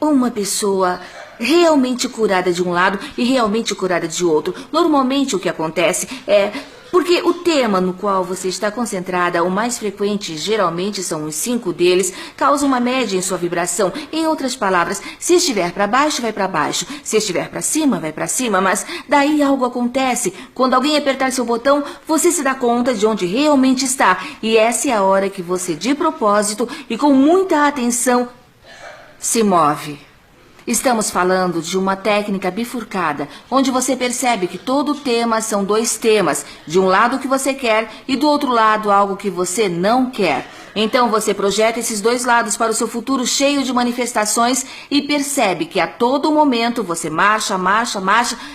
uma pessoa realmente curada de um lado e realmente curada de outro. Normalmente o que acontece é porque o tema no qual você está concentrada, o mais frequente, geralmente são os 5 deles, causa uma média em sua vibração. Em outras palavras, se estiver para baixo, vai para baixo. Se estiver para cima, vai para cima. Mas daí algo acontece. Quando alguém apertar seu botão, você se dá conta de onde realmente está. E essa é a hora que você, de propósito e com muita atenção, se move. Estamos falando de uma técnica bifurcada, onde você percebe que todo tema são 2 temas, de um lado o que você quer e do outro lado algo que você não quer. Então você projeta esses 2 lados para o seu futuro cheio de manifestações e percebe que a todo momento você marcha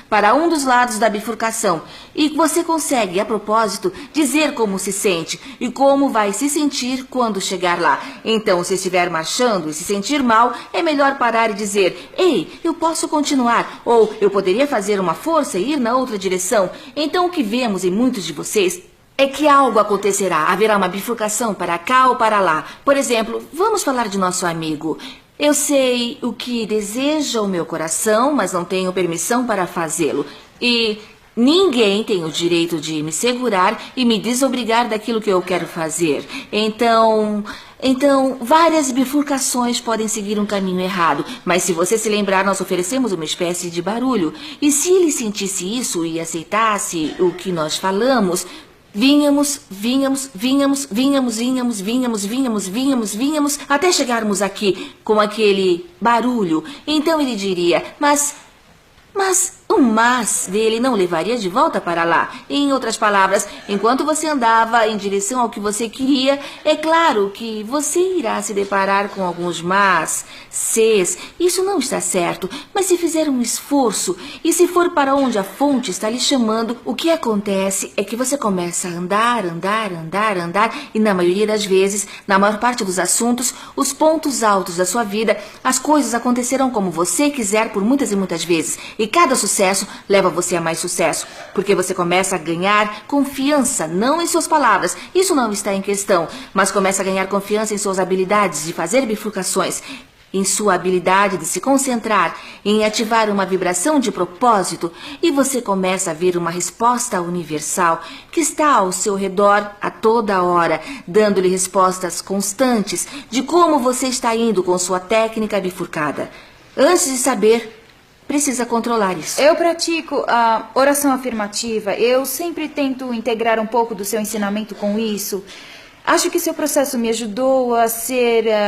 para um dos lados da bifurcação. E você consegue, a propósito, dizer como se sente e como vai se sentir quando chegar lá. Então, se estiver marchando e se sentir mal, é melhor parar e dizer: ei, eu posso continuar, ou eu poderia fazer uma força e ir na outra direção. Então, o que vemos em muitos de vocês é que algo acontecerá, haverá uma bifurcação para cá ou para lá. Por exemplo, vamos falar de nosso amigo. Eu sei o que deseja o meu coração, mas não tenho permissão para fazê-lo. E Ninguém tem o direito de me segurar e me desobrigar daquilo que eu quero fazer. Então, várias bifurcações podem seguir um caminho errado. Mas se você se lembrar, nós oferecemos uma espécie de barulho. E se ele sentisse isso e aceitasse o que nós falamos, vínhamos, até chegarmos aqui com aquele barulho. Então ele diria, mas o mas dele não levaria de volta para lá. Em outras palavras, enquanto você andava em direção ao que você queria, é claro que você irá se deparar com alguns mas, ses. Isso não está certo, mas se fizer um esforço e se for para onde a fonte está lhe chamando, o que acontece é que você começa a andar, e na maioria das vezes, na maior parte dos assuntos, os pontos altos da sua vida, as coisas acontecerão como você quiser por muitas e muitas vezes. E cada sucesso leva você a mais sucesso, porque você começa a ganhar confiança, não em suas palavras, isso não está em questão, mas começa a ganhar confiança em suas habilidades de fazer bifurcações, em sua habilidade de se concentrar, em ativar uma vibração de propósito, e você começa a ver uma resposta universal que está ao seu redor a toda hora, dando-lhe respostas constantes de como você está indo com sua técnica bifurcada. Antes de saber, precisa controlar isso. Eu pratico a oração afirmativa. Eu sempre tento integrar um pouco do seu ensinamento com isso. Acho que seu processo me ajudou a ser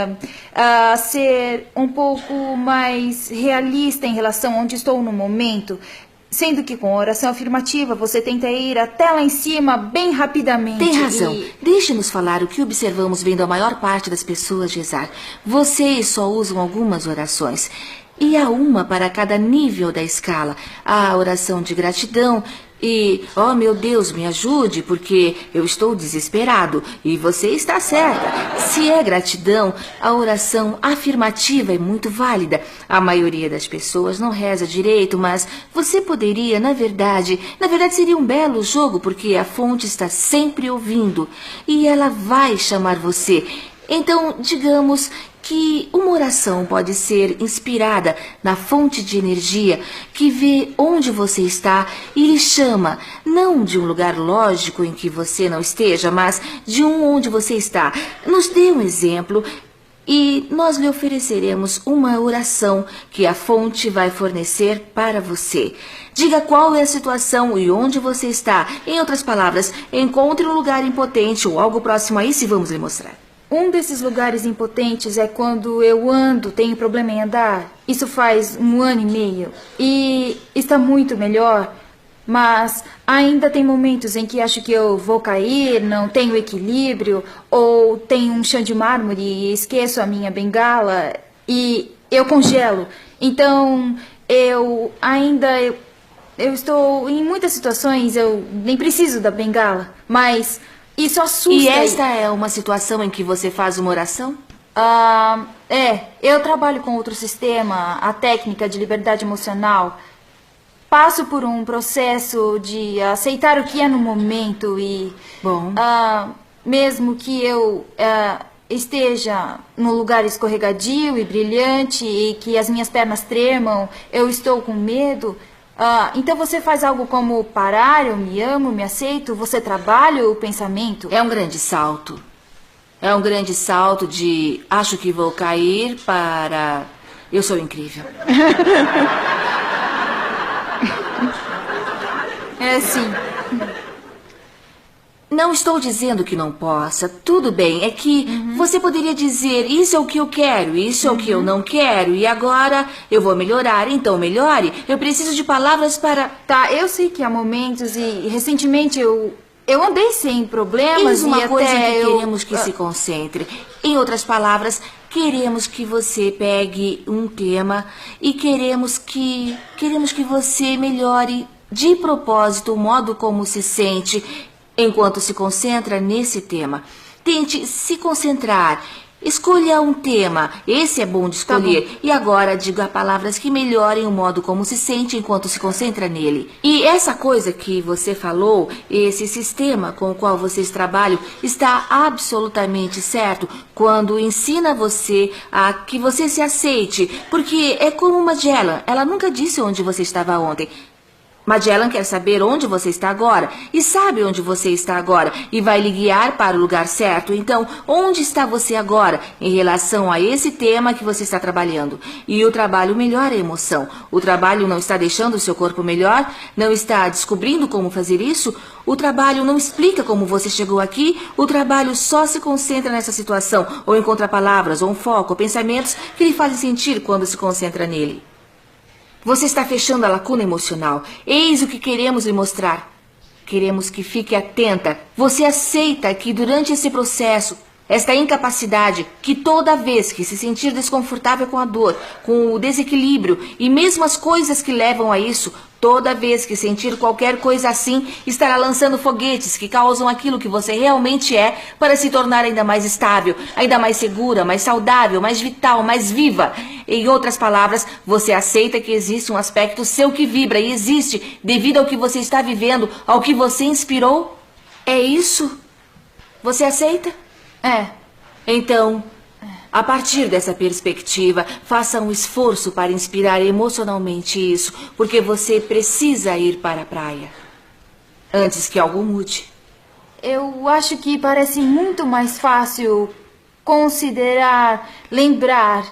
um pouco mais realista em relação a onde estou no momento. Sendo que com a oração afirmativa você tenta ir até lá em cima bem rapidamente. Tem razão. Deixe-nos falar o que observamos vendo a maior parte das pessoas rezar. Vocês só usam algumas orações. E há uma para cada nível da escala. A oração de gratidão e, oh meu Deus, me ajude, porque eu estou desesperado. E você está certa. Se é gratidão, a oração afirmativa é muito válida. A maioria das pessoas não reza direito, mas você poderia, na verdade seria um belo jogo, porque a fonte está sempre ouvindo e ela vai chamar você. Então, digamos que uma oração pode ser inspirada na fonte de energia que vê onde você está e lhe chama, não de um lugar lógico em que você não esteja, mas de um onde você está. Nos dê um exemplo e nós lhe ofereceremos uma oração que a fonte vai fornecer para você. Diga qual é a situação e onde você está. Em outras palavras, encontre um lugar impotente ou algo próximo a isso e vamos lhe mostrar. Um desses lugares impotentes é quando eu ando, tenho problema em andar. Isso faz 1 ano e meio. E está muito melhor, mas ainda tem momentos em que acho que eu vou cair, não tenho equilíbrio, ou tenho um chão de mármore e esqueço a minha bengala e eu congelo. Então, eu estou em muitas situações, eu nem preciso da bengala, mas isso assusta. E esta é uma situação em que você faz uma oração? Eu trabalho com outro sistema, a técnica de liberdade emocional. Passo por um processo de aceitar o que é no momento e... Bom. Mesmo que eu esteja num lugar escorregadio e brilhante e que as minhas pernas tremam, eu estou com medo... então você faz algo como parar, eu me amo, me aceito, você trabalha o pensamento? É um grande salto. É um grande salto de acho que vou cair para eu sou incrível. É sim. Não estou dizendo que não possa. Tudo bem, é que você poderia dizer isso é o que eu quero, isso é o que eu não quero, e agora eu vou melhorar, então melhore. Eu preciso de palavras para... Tá, eu sei que há momentos e recentemente eu andei sem problemas Eis uma e coisa até em que queremos que se concentre. Em outras palavras, queremos que você pegue um tema e queremos que você melhore de propósito o modo como se sente enquanto se concentra nesse tema. Tente se concentrar. Escolha um tema. Esse é bom de escolher. Tá bom. E agora diga palavras que melhorem o modo como se sente enquanto se concentra nele. E essa coisa que você falou, esse sistema com o qual vocês trabalham, está absolutamente certo quando ensina você a que você se aceite. Porque é como uma Magellan. Ela nunca disse onde você estava ontem. Magellan quer saber onde você está agora e sabe onde você está agora e vai lhe guiar para o lugar certo. Então, onde está você agora em relação a esse tema que você está trabalhando? E o trabalho melhora a emoção. O trabalho não está deixando o seu corpo melhor? Não está descobrindo como fazer isso? O trabalho não explica como você chegou aqui? O trabalho só se concentra nessa situação ou encontra palavras ou um foco ou pensamentos que lhe fazem sentir quando se concentra nele. Você está fechando a lacuna emocional. Eis o que queremos lhe mostrar. Queremos que fique atenta. Você aceita que durante esse processo, esta incapacidade, que toda vez que se sentir desconfortável com a dor, com o desequilíbrio e mesmo as coisas que levam a isso, toda vez que sentir qualquer coisa assim, estará lançando foguetes que causam aquilo que você realmente é para se tornar ainda mais estável, ainda mais segura, mais saudável, mais vital, mais viva. Em outras palavras, você aceita que existe um aspecto seu que vibra e existe devido ao que você está vivendo, ao que você inspirou? É isso? Você aceita? É. Então, a partir dessa perspectiva, faça um esforço para inspirar emocionalmente isso, porque você precisa ir para a praia antes que algo mude. Eu acho que parece muito mais fácil considerar, lembrar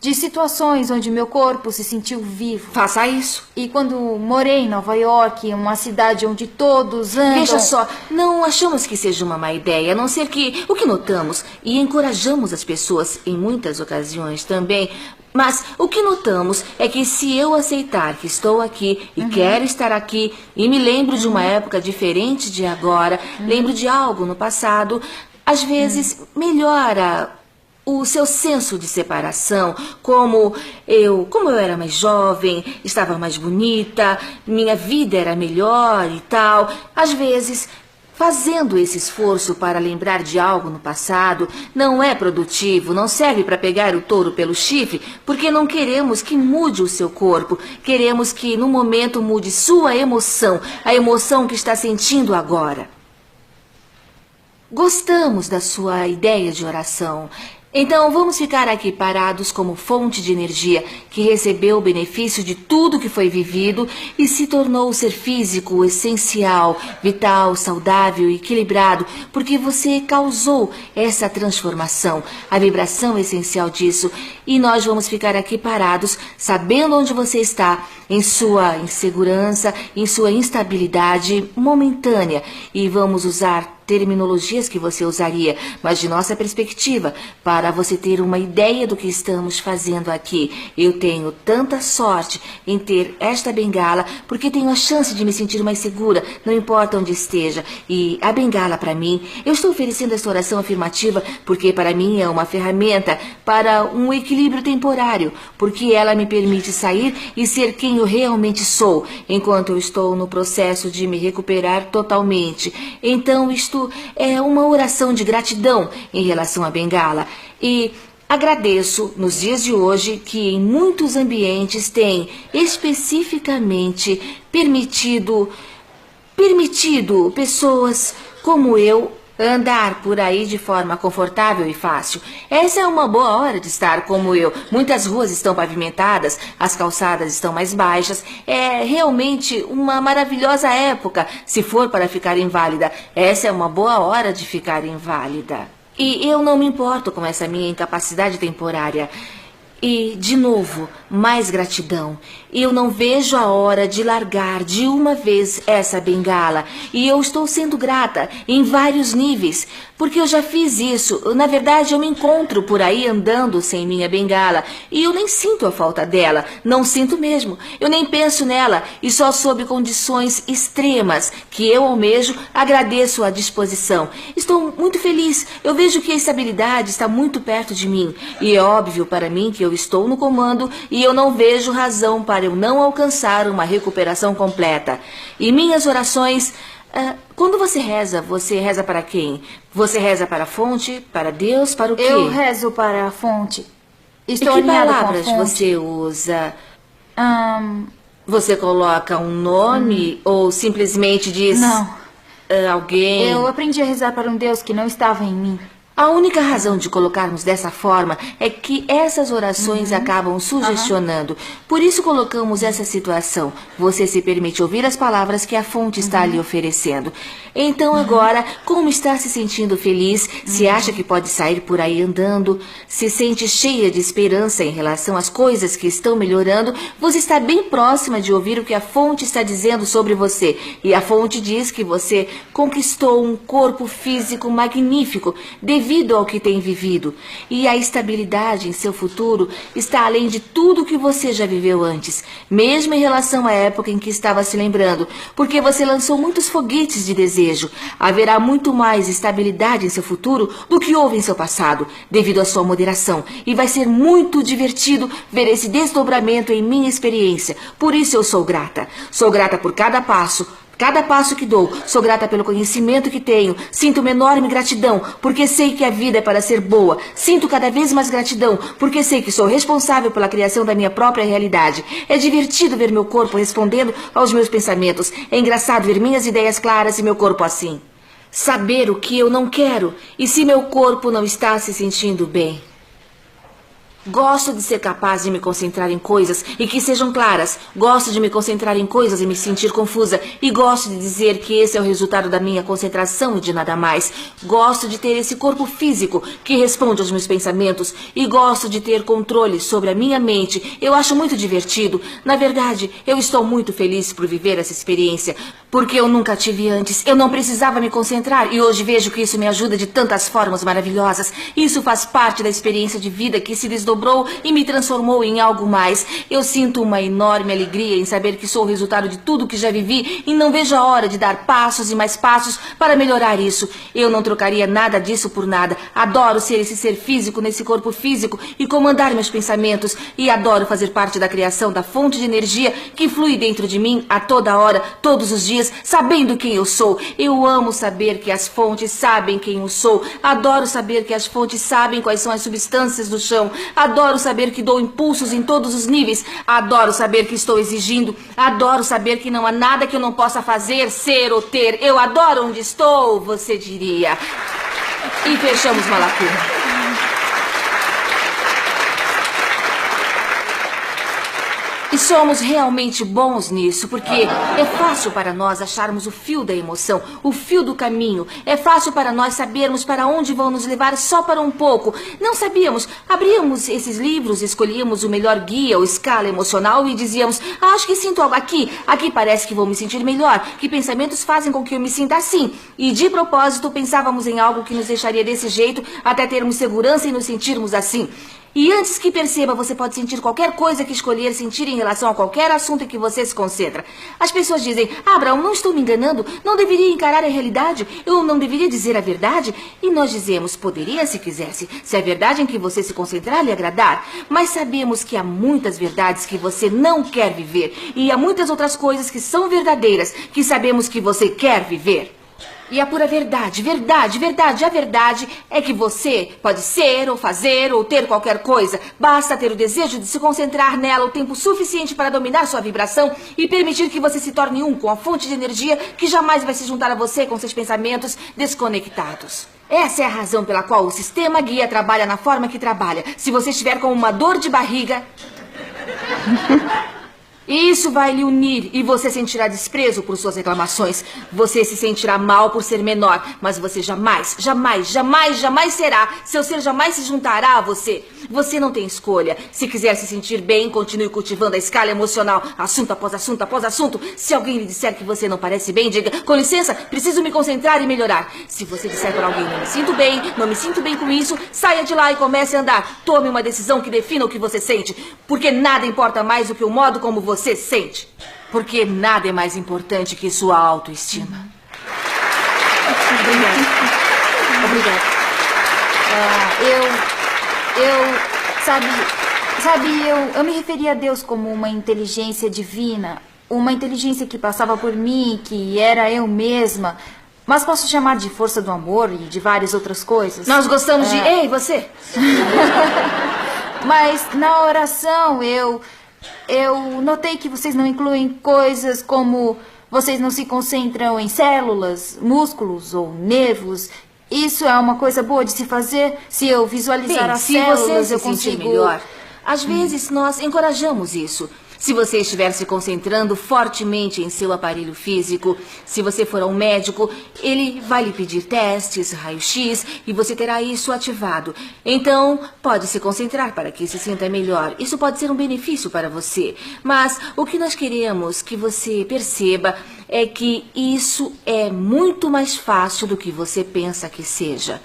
de situações onde meu corpo se sentiu vivo. Faça isso. E quando morei em Nova York, uma cidade onde todos andam... Veja só, não achamos que seja uma má ideia, a não ser que o que notamos, e encorajamos as pessoas em muitas ocasiões também, mas o que notamos é que se eu aceitar que estou aqui e quero estar aqui, e me lembro de uma época diferente de agora, lembro de algo no passado, às vezes melhora o seu senso de separação, como eu era mais jovem, estava mais bonita, minha vida era melhor e tal. Às vezes, fazendo esse esforço para lembrar de algo no passado não é produtivo, não serve para pegar o touro pelo chifre, porque não queremos que mude o seu corpo, queremos que no momento mude sua emoção, a emoção que está sentindo agora. Gostamos da sua ideia de oração. Então vamos ficar aqui parados como fonte de energia que recebeu o benefício de tudo que foi vivido e se tornou o ser físico essencial, vital, saudável e equilibrado, porque você causou essa transformação, a vibração essencial disso. E nós vamos ficar aqui parados, sabendo onde você está, em sua insegurança, em sua instabilidade momentânea, e vamos usar terminologias que você usaria, mas de nossa perspectiva, para você ter uma ideia do que estamos fazendo aqui. Eu tenho tanta sorte em ter esta bengala, porque tenho a chance de me sentir mais segura, não importa onde esteja. E a bengala, para mim, eu estou oferecendo esta oração afirmativa, porque para mim é uma ferramenta para um equilíbrio temporário, porque ela me permite sair e ser quem eu realmente sou, enquanto eu estou no processo de me recuperar totalmente. Então, isto é uma oração de gratidão em relação à bengala. E agradeço nos dias de hoje que em muitos ambientes tem especificamente permitido pessoas como eu andar por aí de forma confortável e fácil. Essa é uma boa hora de estar como eu. Muitas ruas estão pavimentadas, as calçadas estão mais baixas. É realmente uma maravilhosa época se for para ficar inválida. Essa é uma boa hora de ficar inválida. E eu não me importo com essa minha incapacidade temporária. E, de novo, mais gratidão. Eu não vejo a hora de largar de uma vez essa bengala. E eu estou sendo grata em vários níveis, porque eu já fiz isso. Na verdade, eu me encontro por aí andando sem minha bengala e eu nem sinto a falta dela. Não sinto mesmo. Eu nem penso nela e só sob condições extremas que eu almejo, agradeço a disposição. Estou muito feliz. Eu vejo que a estabilidade está muito perto de mim. E é óbvio para mim que eu estou no comando e eu não vejo razão para eu não alcançar uma recuperação completa. E minhas orações... quando você reza para quem? Você reza para a fonte, para Deus, para o quê? Eu rezo para a fonte. Estou e que alinhada palavras com a fonte. você usa? Você coloca um nome ou simplesmente diz... Não. alguém... Eu aprendi a rezar para um Deus que não estava em mim. A única razão de colocarmos dessa forma é que essas orações acabam sugestionando. Por isso colocamos essa situação. Você se permite ouvir as palavras que a fonte está lhe oferecendo. Então agora, como está se sentindo feliz? Se acha que pode sair por aí andando? Se sente cheia de esperança em relação às coisas que estão melhorando? Você está bem próxima de ouvir o que a fonte está dizendo sobre você. E a fonte diz que você conquistou um corpo físico magnífico devido ao que tem vivido. E a estabilidade em seu futuro está além de tudo que você já viveu antes, mesmo em relação à época em que estava se lembrando, porque você lançou muitos foguetes de desejo. Haverá muito mais estabilidade em seu futuro do que houve em seu passado, devido à sua moderação. E vai ser muito divertido ver esse desdobramento em minha experiência. Por isso eu sou grata. Sou grata por cada passo que dou. Sou grata pelo conhecimento que tenho. Sinto uma enorme gratidão, porque sei que a vida é para ser boa. Sinto cada vez mais gratidão, porque sei que sou responsável pela criação da minha própria realidade. É divertido ver meu corpo respondendo aos meus pensamentos. É engraçado ver minhas ideias claras e meu corpo assim. Saber o que eu não quero e se meu corpo não está se sentindo bem. Gosto de ser capaz de me concentrar em coisas e que sejam claras. Gosto de me concentrar em coisas e me sentir confusa. E gosto de dizer que esse é o resultado da minha concentração e de nada mais. Gosto de ter esse corpo físico que responde aos meus pensamentos. E gosto de ter controle sobre a minha mente. Eu acho muito divertido. Na verdade, eu estou muito feliz por viver essa experiência. Porque eu nunca tive antes. Eu não precisava me concentrar. E hoje vejo que isso me ajuda de tantas formas maravilhosas. Isso faz parte da experiência de vida que se desdobrou e me transformou em algo mais. Eu sinto uma enorme alegria em saber que sou o resultado de tudo que já vivi e não vejo a hora de dar passos e mais passos para melhorar isso. Eu não trocaria nada disso por nada. Adoro ser esse ser físico nesse corpo físico e comandar meus pensamentos. E adoro fazer parte da criação da fonte de energia que flui dentro de mim a toda hora, todos os dias, sabendo quem eu sou. Eu amo saber que as fontes sabem quem eu sou. Adoro saber que as fontes sabem quais são as substâncias do chão. Adoro saber que dou impulsos em todos os níveis. Adoro saber que estou exigindo. Adoro saber que não há nada que eu não possa fazer, ser ou ter. Eu adoro onde estou, você diria. E fechamos uma lacuna. E somos realmente bons nisso, porque é fácil para nós acharmos o fio da emoção, o fio do caminho. É fácil para nós sabermos para onde vão nos levar só para um pouco. Não sabíamos, abríamos esses livros, escolhíamos o melhor guia ou escala emocional e dizíamos, acho que sinto algo aqui, aqui parece que vou me sentir melhor, que pensamentos fazem com que eu me sinta assim. E de propósito pensávamos em algo que nos deixaria desse jeito até termos segurança e nos sentirmos assim. E antes que perceba, você pode sentir qualquer coisa que escolher sentir em relação a qualquer assunto em que você se concentra. As pessoas dizem, Abraão, não estou me enganando, não deveria encarar a realidade, eu não deveria dizer a verdade. E nós dizemos, poderia se quisesse, se a verdade em que você se concentrar lhe agradar. Mas sabemos que há muitas verdades que você não quer viver. E há muitas outras coisas que são verdadeiras, que sabemos que você quer viver. E a pura verdade, a verdade é que você pode ser, ou fazer, ou ter qualquer coisa. Basta ter o desejo de se concentrar nela o tempo suficiente para dominar sua vibração e permitir que você se torne um com a fonte de energia que jamais vai se juntar a você com seus pensamentos desconectados. Essa é a razão pela qual o sistema guia trabalha na forma que trabalha. Se você estiver com uma dor de barriga... Isso vai lhe unir e você sentirá desprezo por suas reclamações. Você se sentirá mal por ser menor, mas você jamais será. Seu ser jamais se juntará a você. Você não tem escolha. Se quiser se sentir bem, continue cultivando a escala emocional, assunto após assunto após assunto. Se alguém lhe disser que você não parece bem, diga, com licença, preciso me concentrar e melhorar. Se você disser para alguém, não me sinto bem com isso, saia de lá e comece a andar. Tome uma decisão que defina o que você sente, porque nada importa mais do que o modo como você sente. Porque nada é mais importante que sua autoestima. Obrigada. Eu me referia a Deus como uma inteligência divina, uma inteligência que passava por mim, que era eu mesma. Mas posso chamar de força do amor e de várias outras coisas. Nós gostamos de... Ei, você! Mas na oração eu notei que vocês não incluem coisas como vocês não se concentram em células, músculos ou nervos. isso é uma coisa boa de se fazer? Se eu visualizar as se células, você se eu sentir consigo... melhor, às vezes nós encorajamos isso. Se você estiver se concentrando fortemente em seu aparelho físico, se você for a um médico, ele vai lhe pedir testes, raio-x, e você terá isso ativado. Então, pode se concentrar para que se sinta melhor. Isso pode ser um benefício para você. Mas o que nós queremos que você perceba é que isso é muito mais fácil do que você pensa que seja.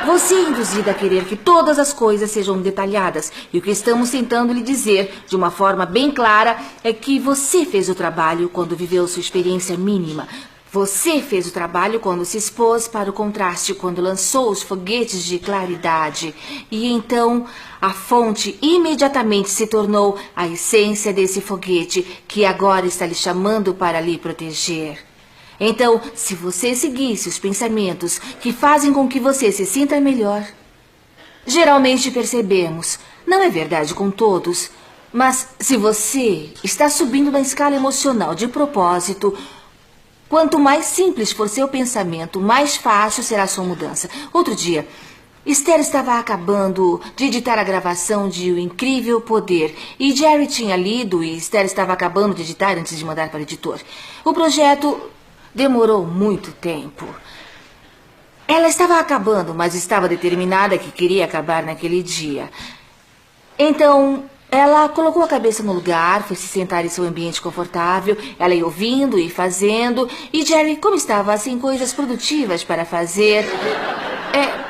Você é induzida a querer que todas as coisas sejam detalhadas. E o que estamos tentando lhe dizer, de uma forma bem clara, é que você fez o trabalho quando viveu sua experiência mínima. Você fez o trabalho quando se expôs para o contraste, quando lançou os foguetes de claridade. E então, a fonte imediatamente se tornou a essência desse foguete, que agora está lhe chamando para lhe proteger. Então, se você seguisse os pensamentos que fazem com que você se sinta melhor, geralmente percebemos, não é verdade com todos, mas se você está subindo na escala emocional de propósito, quanto mais simples for seu pensamento, mais fácil será sua mudança. Outro dia, Esther estava acabando de editar a gravação de O Incrível Poder. E Jerry tinha lido e Esther estava acabando de editar antes de mandar para o editor. O projeto demorou muito tempo. Ela estava acabando, mas estava determinada que queria acabar naquele dia. Então, ela colocou a cabeça no lugar, foi se sentar em seu ambiente confortável. Ela ia ouvindo e fazendo. E Jerry, como estava sem coisas produtivas para fazer...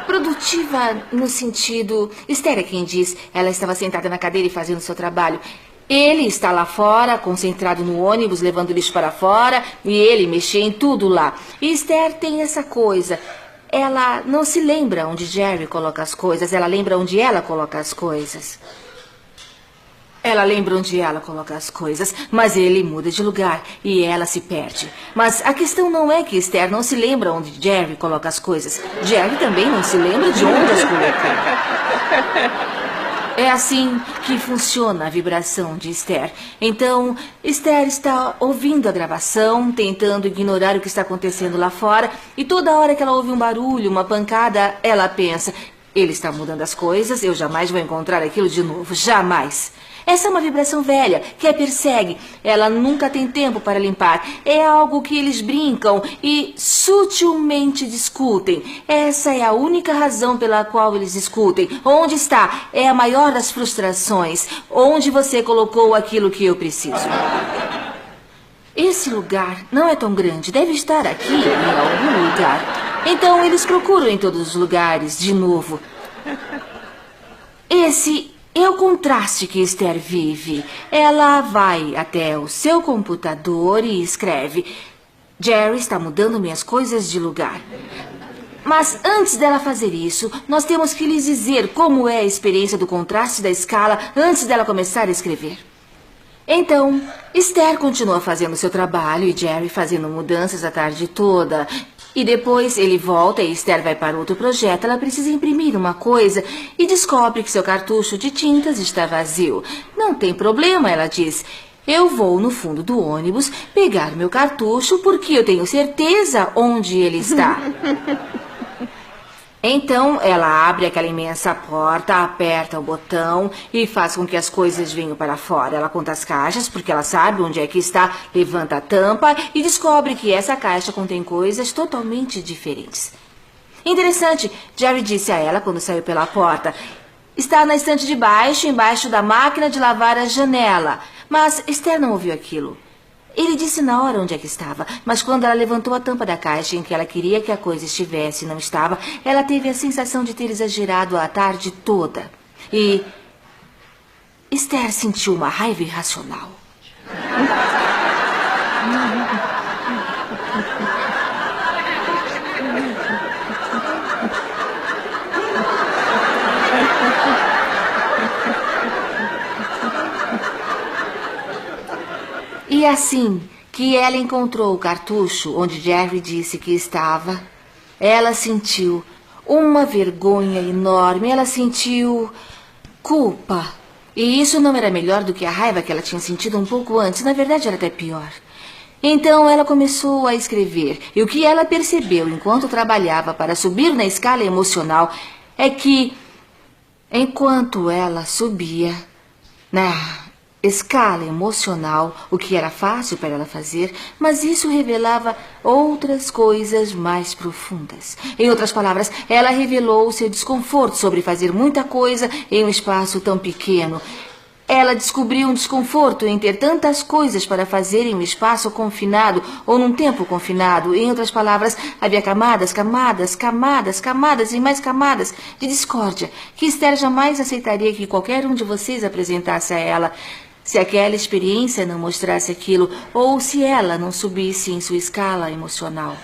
produtiva no sentido... Esther é quem diz. Ela estava sentada na cadeira e fazendo seu trabalho. Ele está lá fora, concentrado no ônibus, levando lixo para fora, e ele mexia em tudo lá. E Esther tem essa coisa. Ela não se lembra onde Jerry coloca as coisas, ela lembra onde ela coloca as coisas. Ela lembra onde ela coloca as coisas, mas ele muda de lugar e ela se perde. Mas a questão não é que Esther não se lembra onde Jerry coloca as coisas. Jerry também não se lembra de onde as coloca. É assim que funciona a vibração de Esther. Então, Esther está ouvindo a gravação, tentando ignorar o que está acontecendo lá fora, e toda hora que ela ouve um barulho, uma pancada, ela pensa: ele está mudando as coisas, eu jamais vou encontrar aquilo de novo, jamais. Essa é uma vibração velha, que a persegue. Ela nunca tem tempo para limpar. É algo que eles brincam e sutilmente discutem. Essa é a única razão pela qual eles discutem. Onde está? É a maior das frustrações. Onde você colocou aquilo que eu preciso? Esse lugar não é tão grande. Deve estar aqui em algum lugar. Então eles procuram em todos os lugares de novo. Esse é o contraste que Esther vive. Ela vai até o seu computador e escreve: Jerry está mudando minhas coisas de lugar. Mas antes dela fazer isso, nós temos que lhes dizer como é a experiência do contraste da escala antes dela começar a escrever. Então, Esther continua fazendo seu trabalho e Jerry fazendo mudanças a tarde toda. E depois ele volta e Esther vai para outro projeto. Ela precisa imprimir uma coisa e descobre que seu cartucho de tintas está vazio. Não tem problema, ela diz. Eu vou no fundo do ônibus pegar meu cartucho porque eu tenho certeza onde ele está. Então, ela abre aquela imensa porta, aperta o botão e faz com que as coisas venham para fora. Ela conta as caixas, porque ela sabe onde é que está, levanta a tampa e descobre que essa caixa contém coisas totalmente diferentes. Interessante, Jerry disse a ela quando saiu pela porta. Está na estante de baixo, embaixo da máquina de lavar a janela. Mas Esther não ouviu aquilo. Ele disse na hora onde é que estava, mas quando ela levantou a tampa da caixa em que ela queria que a coisa estivesse e não estava, ela teve a sensação de ter exagerado a tarde toda. E Esther sentiu uma raiva irracional. E assim que ela encontrou o cartucho onde Jerry disse que estava, ela sentiu uma vergonha enorme, ela sentiu culpa. E isso não era melhor do que a raiva que ela tinha sentido um pouco antes, na verdade era até pior. Então ela começou a escrever. E o que ela percebeu enquanto trabalhava para subir na escala emocional é que, enquanto ela subia na escala emocional, o que era fácil para ela fazer, mas isso revelava outras coisas mais profundas. Em outras palavras, ela revelou o seu desconforto sobre fazer muita coisa em um espaço tão pequeno. Ela descobriu um desconforto em ter tantas coisas para fazer em um espaço confinado ou num tempo confinado. Em outras palavras, havia camadas, camadas, camadas, camadas e mais camadas de discórdia que Esther jamais aceitaria que qualquer um de vocês apresentasse a ela, se aquela experiência não mostrasse aquilo ou se ela não subisse em sua escala emocional.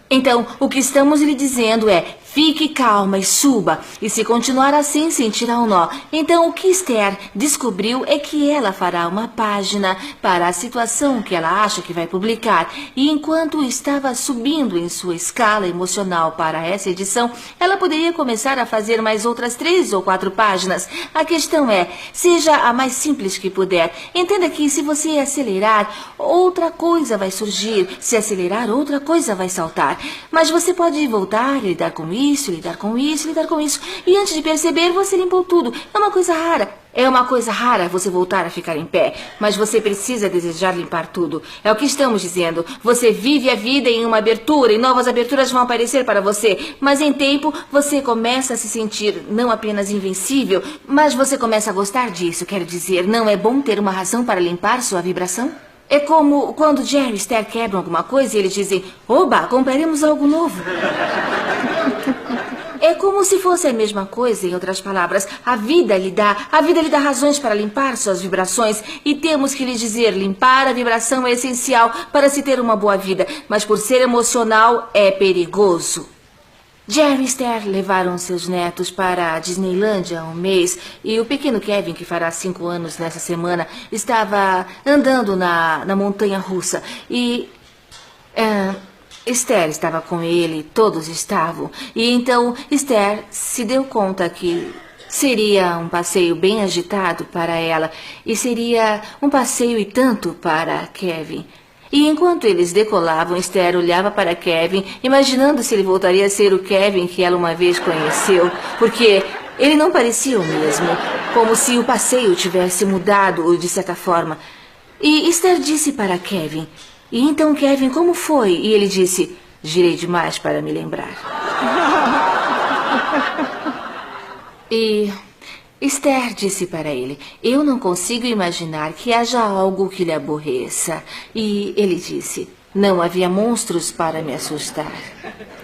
Então, o que estamos lhe dizendo é: fique calma e suba. E se continuar assim, sentirá um nó. Então, o que Esther descobriu é que ela fará uma página para a situação que ela acha que vai publicar. E enquanto estava subindo em sua escala emocional para essa edição, ela poderia começar a fazer mais outras 3 ou 4 páginas. A questão é, seja a mais simples que puder. Entenda que se você acelerar, outra coisa vai surgir. Se acelerar, outra coisa vai saltar. Mas você pode voltar e lidar com isso, lidar com isso, lidar com isso. E antes de perceber, você limpou tudo. É uma coisa rara. É uma coisa rara você voltar a ficar em pé. Mas você precisa desejar limpar tudo. É o que estamos dizendo. Você vive a vida em uma abertura e novas aberturas vão aparecer para você. Mas em tempo, você começa a se sentir não apenas invencível, mas você começa a gostar disso. Quero dizer, não é bom ter uma razão para limpar sua vibração? É como quando Jerry e Esther quebram alguma coisa e eles dizem: oba, compraremos algo novo. É como se fosse a mesma coisa, em outras palavras. A vida lhe dá razões para limpar suas vibrações. E temos que lhes dizer, limpar a vibração é essencial para se ter uma boa vida. Mas por ser emocional, é perigoso. Jerry e Esther levaram seus netos para a Disneylândia há um mês e o pequeno Kevin, que fará 5 anos nessa semana, estava andando na montanha russa e Esther estava com ele, todos estavam. E então Esther se deu conta que seria um passeio bem agitado para ela e seria um passeio e tanto para Kevin. E enquanto eles decolavam, Esther olhava para Kevin, imaginando se ele voltaria a ser o Kevin que ela uma vez conheceu, porque ele não parecia o mesmo, como se o passeio tivesse mudado de certa forma. E Esther disse para Kevin: e então, Kevin, como foi? E ele disse: girei demais para me lembrar. E Esther disse para ele: eu não consigo imaginar que haja algo que lhe aborreça. E ele disse: não havia monstros para me assustar.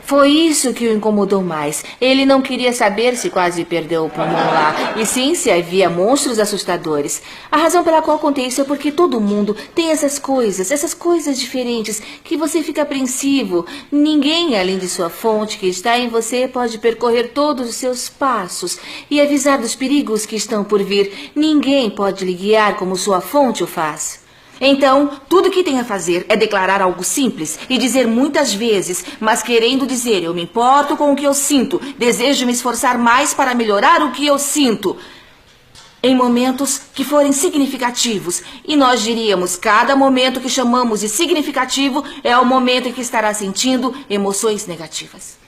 Foi isso que o incomodou mais. Ele não queria saber se quase perdeu o pulmão lá, e sim se havia monstros assustadores. A razão pela qual contei isso é porque todo mundo tem essas coisas diferentes, que você fica apreensivo. Ninguém, além de sua fonte que está em você, pode percorrer todos os seus passos e avisar dos perigos que estão por vir. Ninguém pode lhe guiar como sua fonte o faz. Então, tudo que tem a fazer é declarar algo simples e dizer muitas vezes, mas querendo dizer: eu me importo com o que eu sinto, desejo me esforçar mais para melhorar o que eu sinto. Em momentos que forem significativos. E nós diríamos, cada momento que chamamos de significativo é o momento em que estará sentindo emoções negativas.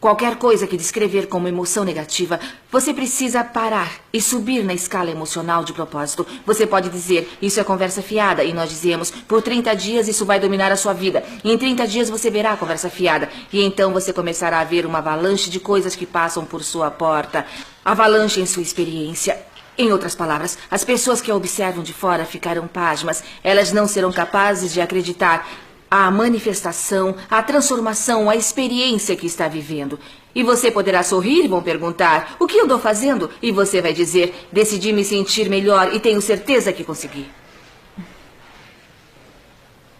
Qualquer coisa que descrever como emoção negativa, você precisa parar e subir na escala emocional de propósito. Você pode dizer: isso é conversa fiada. E nós dizemos: por 30 dias isso vai dominar a sua vida. E em 30 dias você verá a conversa fiada. E então você começará a ver uma avalanche de coisas que passam por sua porta. Avalanche em sua experiência. Em outras palavras, as pessoas que a observam de fora ficarão pasmas. Elas não serão capazes de acreditar a manifestação, a transformação, a experiência que está vivendo. E você poderá sorrir e vão perguntar: o que eu estou fazendo? E você vai dizer: decidi me sentir melhor e tenho certeza que consegui.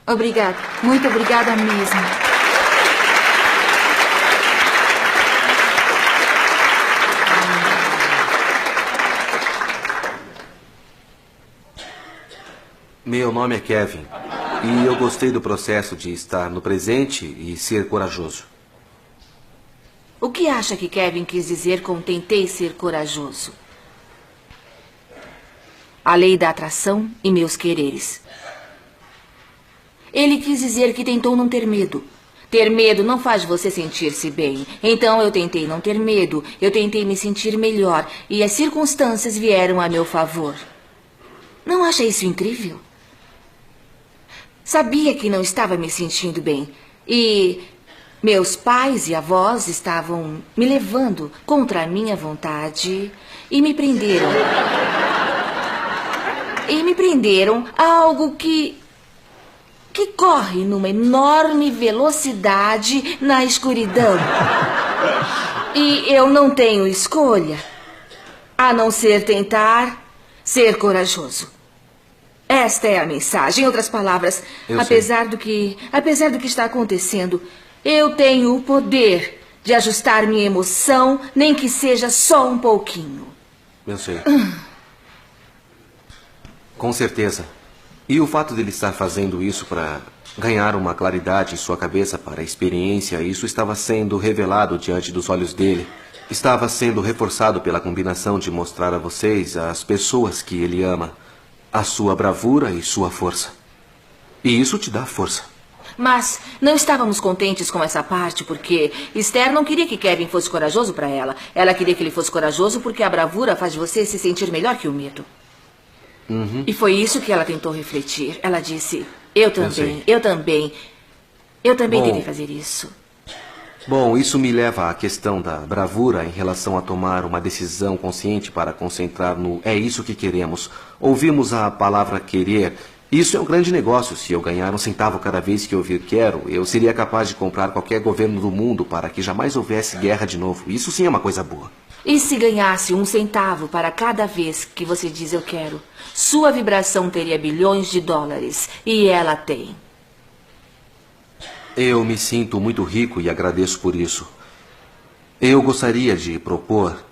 Obrigada, muito obrigada mesmo. Meu nome é Kevin. E eu gostei do processo de estar no presente e ser corajoso. O que acha que Kevin quis dizer com tentei ser corajoso? A lei da atração e meus quereres. Ele quis dizer que tentou não ter medo. Ter medo não faz você sentir-se bem. Então eu tentei não ter medo. Eu tentei me sentir melhor. E as circunstâncias vieram a meu favor. Não acha isso incrível? Sabia que não estava me sentindo bem. E meus pais e avós estavam me levando contra a minha vontade e me prenderam. E me prenderam a algo que corre numa enorme velocidade na escuridão. E eu não tenho escolha, a não ser tentar ser corajoso. Esta é a mensagem. Em outras palavras, apesar do que está acontecendo, eu tenho o poder de ajustar minha emoção, nem que seja só um pouquinho. Eu sei. Com certeza. E o fato de ele estar fazendo isso para ganhar uma claridade em sua cabeça para a experiência, isso estava sendo revelado diante dos olhos dele. Estava sendo reforçado pela combinação de mostrar a vocês as pessoas que ele ama, a sua bravura e sua força. E isso te dá força. Mas não estávamos contentes com essa parte porque Esther não queria que Kevin fosse corajoso para ela. Ela queria que ele fosse corajoso porque a bravura faz você se sentir melhor que o medo. E foi isso que ela tentou refletir. Ela disse, eu também tentei fazer isso. Bom, isso me leva à questão da bravura em relação a tomar uma decisão consciente para concentrar no é isso que queremos. Ouvimos a palavra querer. Isso é um grande negócio. Se eu ganhar um centavo cada vez que ouvir quero, eu seria capaz de comprar qualquer governo do mundo para que jamais houvesse guerra de novo. Isso sim é uma coisa boa. E se ganhasse um centavo para cada vez que você diz eu quero, sua vibração teria bilhões de dólares. E ela tem. Eu me sinto muito rico e agradeço por isso. Eu gostaria de propor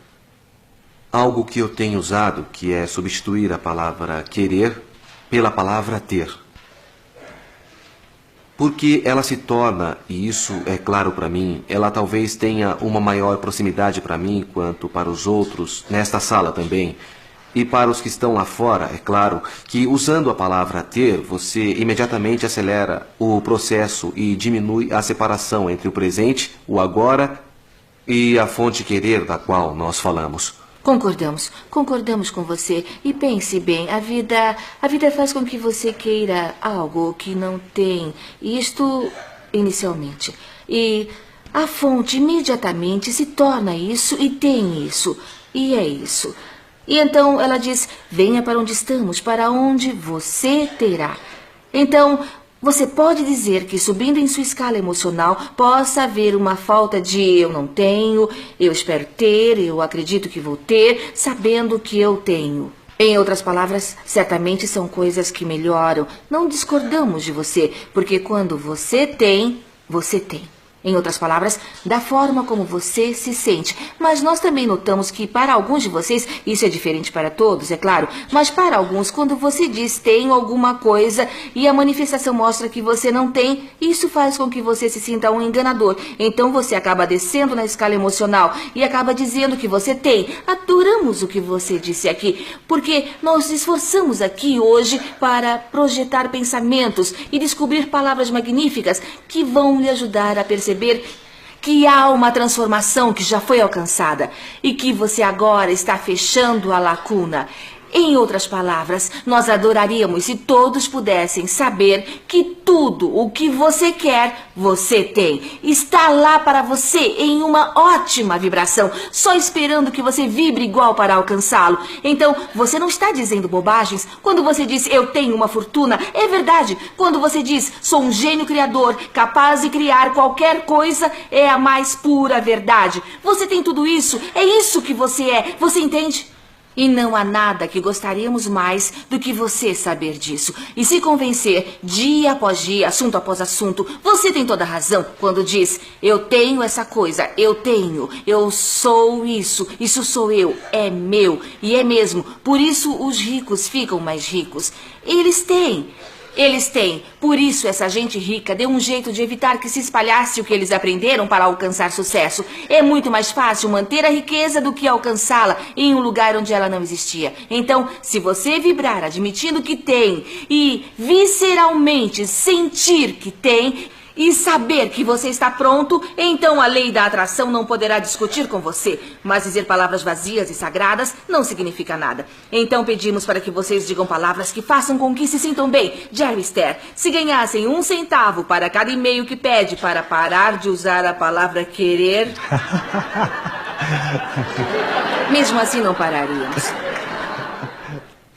algo que eu tenho usado, que é substituir a palavra querer pela palavra ter. Porque ela se torna, e isso é claro para mim, ela talvez tenha uma maior proximidade para mim quanto para os outros, nesta sala também. E para os que estão lá fora, é claro que usando a palavra ter, você imediatamente acelera o processo e diminui a separação entre o presente, o agora e a fonte querer da qual nós falamos. Concordamos com você. E pense bem, a vida faz com que você queira algo que não tem. Isto inicialmente. E a fonte imediatamente se torna isso e tem isso. E é isso. E então ela diz, venha para onde estamos, para onde você terá. Então, você pode dizer que subindo em sua escala emocional possa haver uma falta de eu não tenho, eu espero ter, eu acredito que vou ter, sabendo que eu tenho. Em outras palavras, certamente são coisas que melhoram. Não discordamos de você, porque quando você tem, você tem. Em outras palavras, da forma como você se sente. Mas nós também notamos que para alguns de vocês, isso é diferente para todos, é claro, mas para alguns, quando você diz tenho alguma coisa e a manifestação mostra que você não tem, isso faz com que você se sinta um enganador. Então você acaba descendo na escala emocional e acaba dizendo que você tem. Adoramos o que você disse aqui, porque nós nos esforçamos aqui hoje para projetar pensamentos e descobrir palavras magníficas que vão lhe ajudar a perceber que há uma transformação que já foi alcançada e que você agora está fechando a lacuna. Em outras palavras, nós adoraríamos se todos pudessem saber que tudo o que você quer, você tem. Está lá para você em uma ótima vibração, só esperando que você vibre igual para alcançá-lo. Então, você não está dizendo bobagens quando você diz eu tenho uma fortuna. É verdade. Quando você diz sou um gênio criador, capaz de criar qualquer coisa, é a mais pura verdade. Você tem tudo isso, é isso que você é. Você entende? E não há nada que gostaríamos mais do que você saber disso. E se convencer dia após dia, assunto após assunto. Você tem toda a razão quando diz, eu tenho essa coisa, eu tenho, eu sou isso sou eu, é meu. E é mesmo, por isso os ricos ficam mais ricos. Eles têm. Eles têm. Por isso, essa gente rica deu um jeito de evitar que se espalhasse o que eles aprenderam para alcançar sucesso. É muito mais fácil manter a riqueza do que alcançá-la em um lugar onde ela não existia. Então, se você vibrar admitindo que tem e visceralmente sentir que tem e saber que você está pronto, então a lei da atração não poderá discutir com você. Mas dizer palavras vazias e sagradas não significa nada. Então pedimos para que vocês digam palavras que façam com que se sintam bem. Jerry Esther, se ganhassem 1 centavo para cada e-mail que pede para parar de usar a palavra querer, mesmo assim não pararíamos.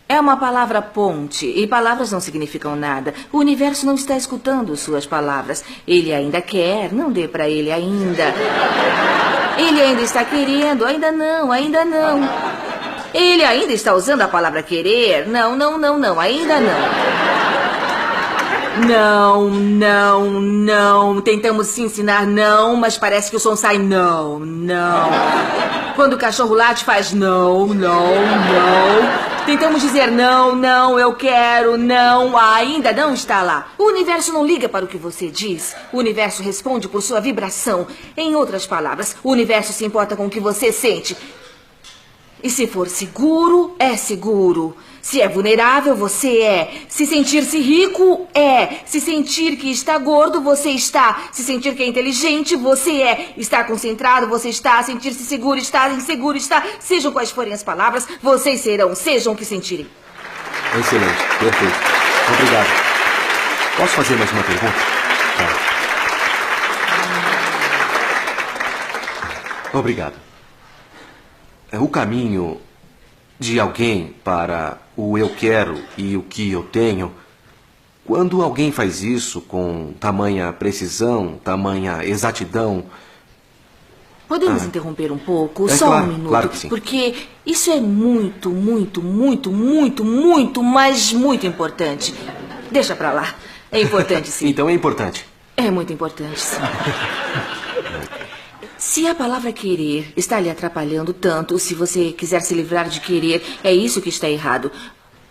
É uma palavra ponte, e palavras não significam nada. O universo não está escutando suas palavras. Ele ainda quer, não dê para ele ainda. Ele ainda está querendo, ainda não, ainda não. Ele ainda está usando a palavra querer, não, não, não, não, ainda não. Não, não, não. Tentamos se ensinar não, mas parece que o som sai não, não. Quando o cachorro late, faz não, não, não. Tentamos dizer não, não, eu quero, não, ainda não está lá. O universo não liga para o que você diz. O universo responde por sua vibração. Em outras palavras, o universo se importa com o que você sente. E se for seguro, é seguro. Se é vulnerável, você é. Se sentir-se rico, é. Se sentir que está gordo, você está. Se sentir que é inteligente, você é. Estar concentrado, você está. Sentir-se seguro, estar inseguro, está. Sejam quais forem as palavras, vocês serão. Sejam o que sentirem. Excelente, perfeito. Obrigado. Posso fazer mais uma pergunta? Tá. Obrigado. O caminho de alguém para o eu quero e o que eu tenho, quando alguém faz isso com tamanha precisão, tamanha exatidão... Podemos interromper um pouco? Só claro, um minuto. Claro que sim. Porque isso é muito, muito, muito, muito, muito, mas muito importante. Deixa pra lá. É importante, sim. Então é importante. É muito importante, sim. Se a palavra querer está lhe atrapalhando tanto, se você quiser se livrar de querer, é isso que está errado.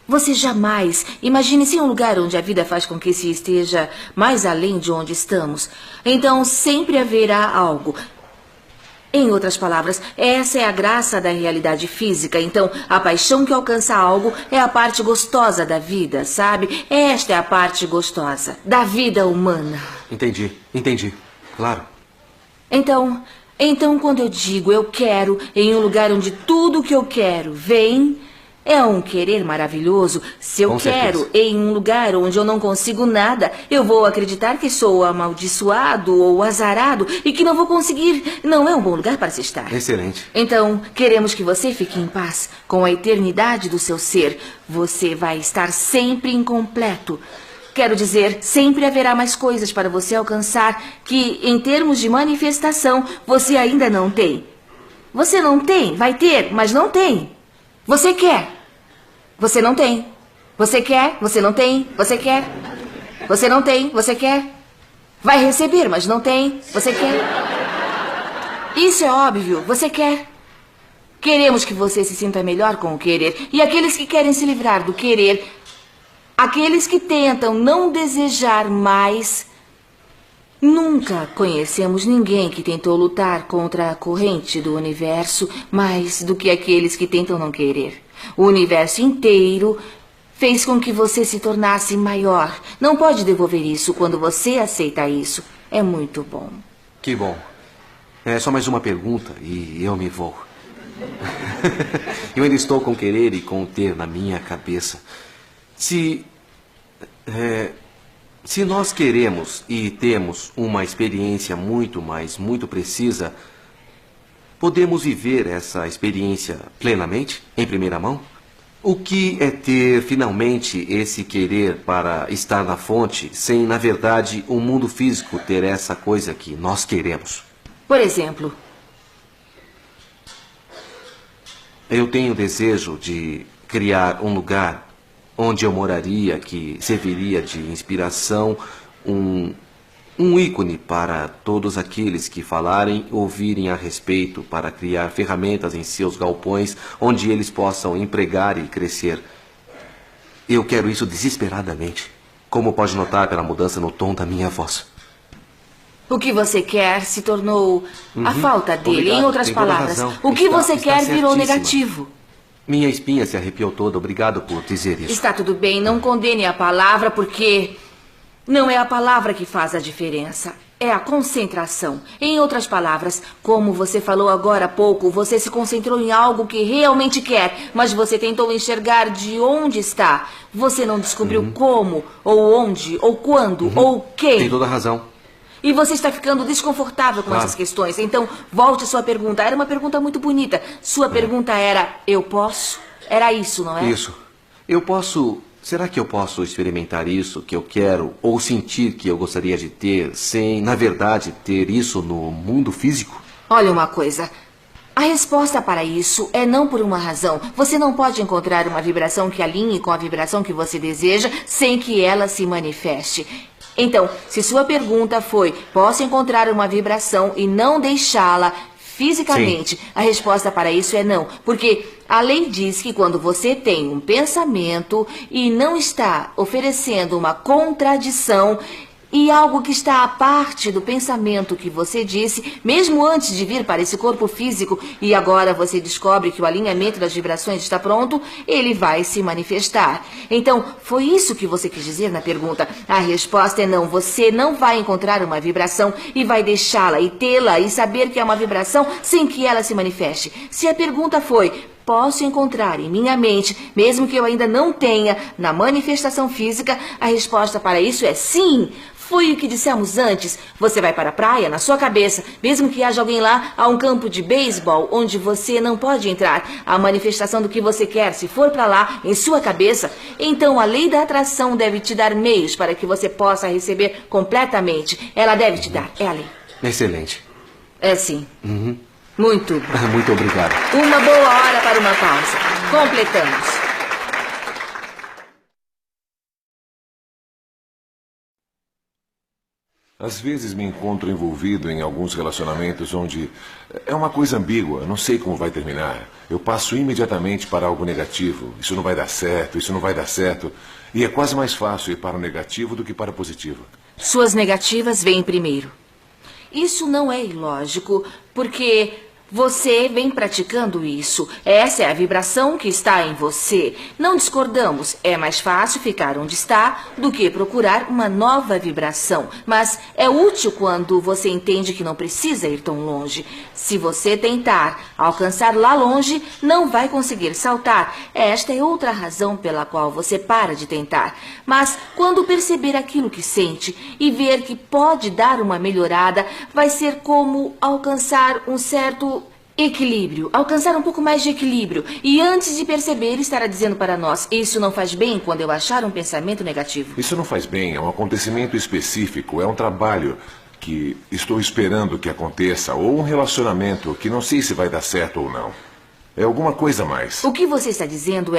Você jamais imagine-se em um lugar onde a vida faz com que se esteja mais além de onde estamos. Então sempre haverá algo. Em outras palavras, essa é a graça da realidade física. Então, a paixão que alcança algo é a parte gostosa da vida, sabe? Esta é a parte gostosa da vida humana. Entendi. Claro. Então, quando eu digo eu quero em um lugar onde tudo que eu quero vem, é um querer maravilhoso. Se eu quero em um lugar onde eu não consigo nada, eu vou acreditar que sou amaldiçoado ou azarado e que não vou conseguir. Não é um bom lugar para se estar. Excelente. Então, queremos que você fique em paz com a eternidade do seu ser. Você vai estar sempre incompleto. Quero dizer, sempre haverá mais coisas para você alcançar que, em termos de manifestação, você ainda não tem. Você não tem, vai ter, mas não tem. Você quer. Você não tem. Você quer, você não tem, você quer. Você não tem, você quer. Vai receber, mas não tem, você quer. Isso é óbvio, você quer. Queremos que você se sinta melhor com o querer. E aqueles que querem se livrar do querer, aqueles que tentam não desejar mais, nunca conhecemos ninguém que tentou lutar contra a corrente do universo mais do que aqueles que tentam não querer. O universo inteiro fez com que você se tornasse maior. Não pode devolver isso quando você aceita isso. É muito bom. Que bom. É só mais uma pergunta e eu me vou. Eu ainda estou com querer e com ter na minha cabeça. Se nós queremos e temos uma experiência muito precisa, podemos viver essa experiência plenamente, em primeira mão? O que é ter finalmente esse querer para estar na fonte, sem, na verdade, o mundo físico ter essa coisa que nós queremos? Por exemplo, eu tenho desejo de criar um lugar onde eu moraria, que serviria de inspiração, um ícone para todos aqueles que falarem, ouvirem a respeito, para criar ferramentas em seus galpões, onde eles possam empregar e crescer. Eu quero isso desesperadamente, como pode notar pela mudança no tom da minha voz. O que você quer se tornou a falta dele. Obrigado. Em outras Tem toda palavras, razão. o que você Está quer virou certíssima. negativo. Minha espinha se arrepiou toda. Obrigado por dizer isso. Está tudo bem, não condene a palavra, porque não é a palavra que faz a diferença. É a concentração. Em outras palavras, como você falou agora há pouco, você se concentrou em algo que realmente quer, mas você tentou enxergar de onde está. Você não descobriu como, ou onde, ou quando, ou quem. Tem toda a razão. E você está ficando desconfortável com Claro. essas questões. Então, volte à sua pergunta. Era uma pergunta muito bonita. Sua pergunta era, eu posso? Era isso, não é? Isso. Será que eu posso experimentar isso que eu quero ou sentir que eu gostaria de ter sem, na verdade, ter isso no mundo físico? Olha uma coisa. A resposta para isso é não por uma razão. Você não pode encontrar uma vibração que alinhe com a vibração que você deseja sem que ela se manifeste. Então, se sua pergunta foi, posso encontrar uma vibração e não deixá-la fisicamente? A resposta para isso é não, porque a lei diz que quando você tem um pensamento e não está oferecendo uma contradição e algo que está à parte do pensamento que você disse, mesmo antes de vir para esse corpo físico, e agora você descobre que o alinhamento das vibrações está pronto, ele vai se manifestar. Então, foi isso que você quis dizer na pergunta. A resposta é não. Você não vai encontrar uma vibração e vai deixá-la e tê-la e saber que é uma vibração sem que ela se manifeste. Se a pergunta foi, posso encontrar em minha mente, mesmo que eu ainda não tenha na manifestação física, a resposta para isso é sim. Foi o que dissemos antes. Você vai para a praia na sua cabeça, mesmo que haja alguém lá, há um campo de beisebol onde você não pode entrar. A manifestação do que você quer, se for para lá, em sua cabeça, então a lei da atração deve te dar meios para que você possa receber completamente. Ela deve te dar, é a lei. Excelente. É sim. Muito. Muito obrigado. Uma boa hora para uma pausa. Completamos. Às vezes me encontro envolvido em alguns relacionamentos onde é uma coisa ambígua, não sei como vai terminar. Eu passo imediatamente para algo negativo. Isso não vai dar certo, isso não vai dar certo. E é quase mais fácil ir para o negativo do que para o positivo. Suas negativas vêm primeiro. Isso não é ilógico, porque você vem praticando isso. Essa é a vibração que está em você. Não discordamos. É mais fácil ficar onde está do que procurar uma nova vibração. Mas é útil quando você entende que não precisa ir tão longe. Se você tentar alcançar lá longe, não vai conseguir saltar. Esta é outra razão pela qual você para de tentar. Mas quando perceber aquilo que sente e ver que pode dar uma melhorada, vai ser como alcançar um certo equilíbrio, alcançar um pouco mais de equilíbrio. E antes de perceber, ele estará dizendo para nós, isso não faz bem quando eu achar um pensamento negativo. Isso não faz bem, é um acontecimento específico, é um trabalho que estou esperando que aconteça, ou um relacionamento que não sei se vai dar certo ou não. É alguma coisa a mais. O que você está dizendo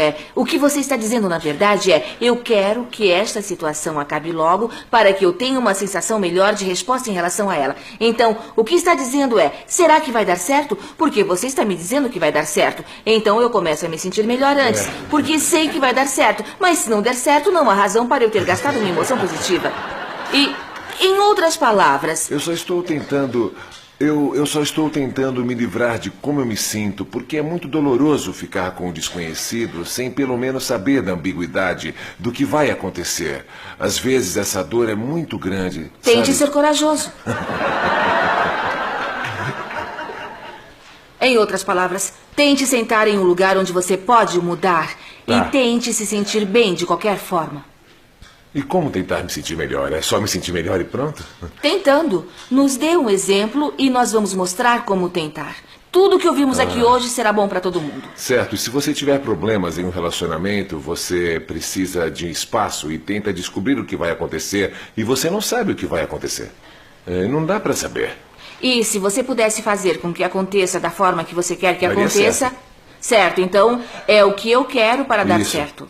na verdade é, eu quero que esta situação acabe logo para que eu tenha uma sensação melhor de resposta em relação a ela. Então, o que está dizendo é, será que vai dar certo? Porque você está me dizendo que vai dar certo. Então eu começo a me sentir melhor antes, porque sei que vai dar certo. Mas se não der certo, não há razão para eu ter gastado uma emoção positiva. E, em outras palavras... Eu só estou tentando me livrar de como eu me sinto, porque é muito doloroso ficar com o desconhecido sem pelo menos saber da ambiguidade do que vai acontecer. Às vezes essa dor é muito grande. Tente sabe? ser corajoso. Em outras palavras, tente sentar em um lugar onde você pode mudar e tente se sentir bem de qualquer forma. E como tentar me sentir melhor? É só me sentir melhor e pronto? Tentando. Nos dê um exemplo e nós vamos mostrar como tentar. Tudo que ouvimos aqui hoje será bom para todo mundo. Certo, e se você tiver problemas em um relacionamento, você precisa de espaço e tenta descobrir o que vai acontecer e você não sabe o que vai acontecer. Não dá para saber. E se você pudesse fazer com que aconteça da forma que você quer que Daria aconteça... Certo, então é o que eu quero para dar certo.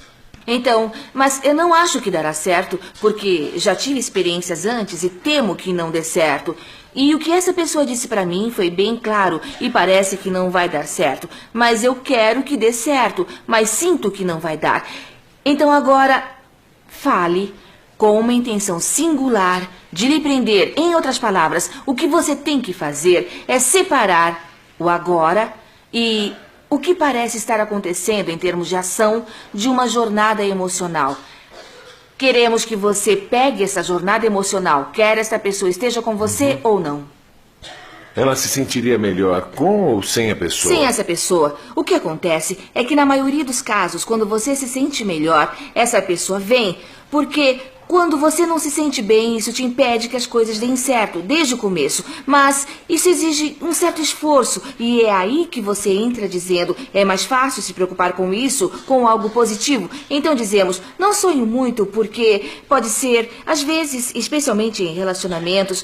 Então, mas eu não acho que dará certo, porque já tive experiências antes e temo que não dê certo. E o que essa pessoa disse para mim foi bem claro e parece que não vai dar certo. Mas eu quero que dê certo, mas sinto que não vai dar. Então agora, fale. com uma intenção singular de lhe prender. Em outras palavras, o que você tem que fazer é separar o agora e o que parece estar acontecendo em termos de ação de uma jornada emocional. Queremos que você pegue essa jornada emocional, quer esta pessoa esteja com você ou não. Ela se sentiria melhor com ou sem a pessoa? Sem essa pessoa. O que acontece é que na maioria dos casos, quando você se sente melhor, essa pessoa vem, porque quando você não se sente bem, isso te impede que as coisas deem certo, desde o começo. Mas isso exige um certo esforço, e é aí que você entra dizendo, é mais fácil se preocupar com isso, com algo positivo. Então dizemos, não sonho muito, porque pode ser, às vezes, especialmente em relacionamentos,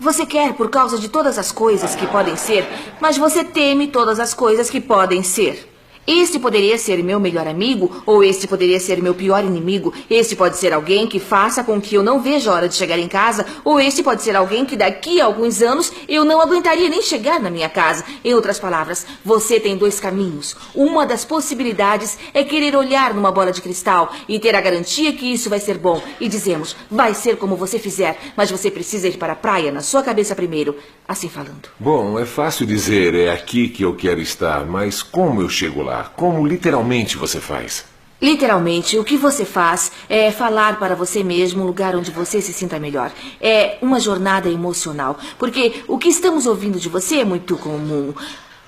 Você quer por causa de todas as coisas que podem ser, mas você teme todas as coisas que podem ser. Este poderia ser meu melhor amigo, ou este poderia ser meu pior inimigo. Este pode ser alguém que faça com que eu não veja a hora de chegar em casa, ou este pode ser alguém que daqui a alguns anos eu não aguentaria nem chegar na minha casa. Em outras palavras, você tem dois caminhos. Uma das possibilidades é querer olhar numa bola de cristal e ter a garantia que isso vai ser bom. E dizemos, vai ser como você fizer, mas você precisa ir para a praia na sua cabeça primeiro. Assim falando. Bom, é fácil dizer, é aqui que eu quero estar, mas como eu chego lá? Como literalmente você faz? Literalmente, o que você faz é falar para você mesmo um lugar onde você se sinta melhor. É uma jornada emocional, porque o que estamos ouvindo de você é muito comum.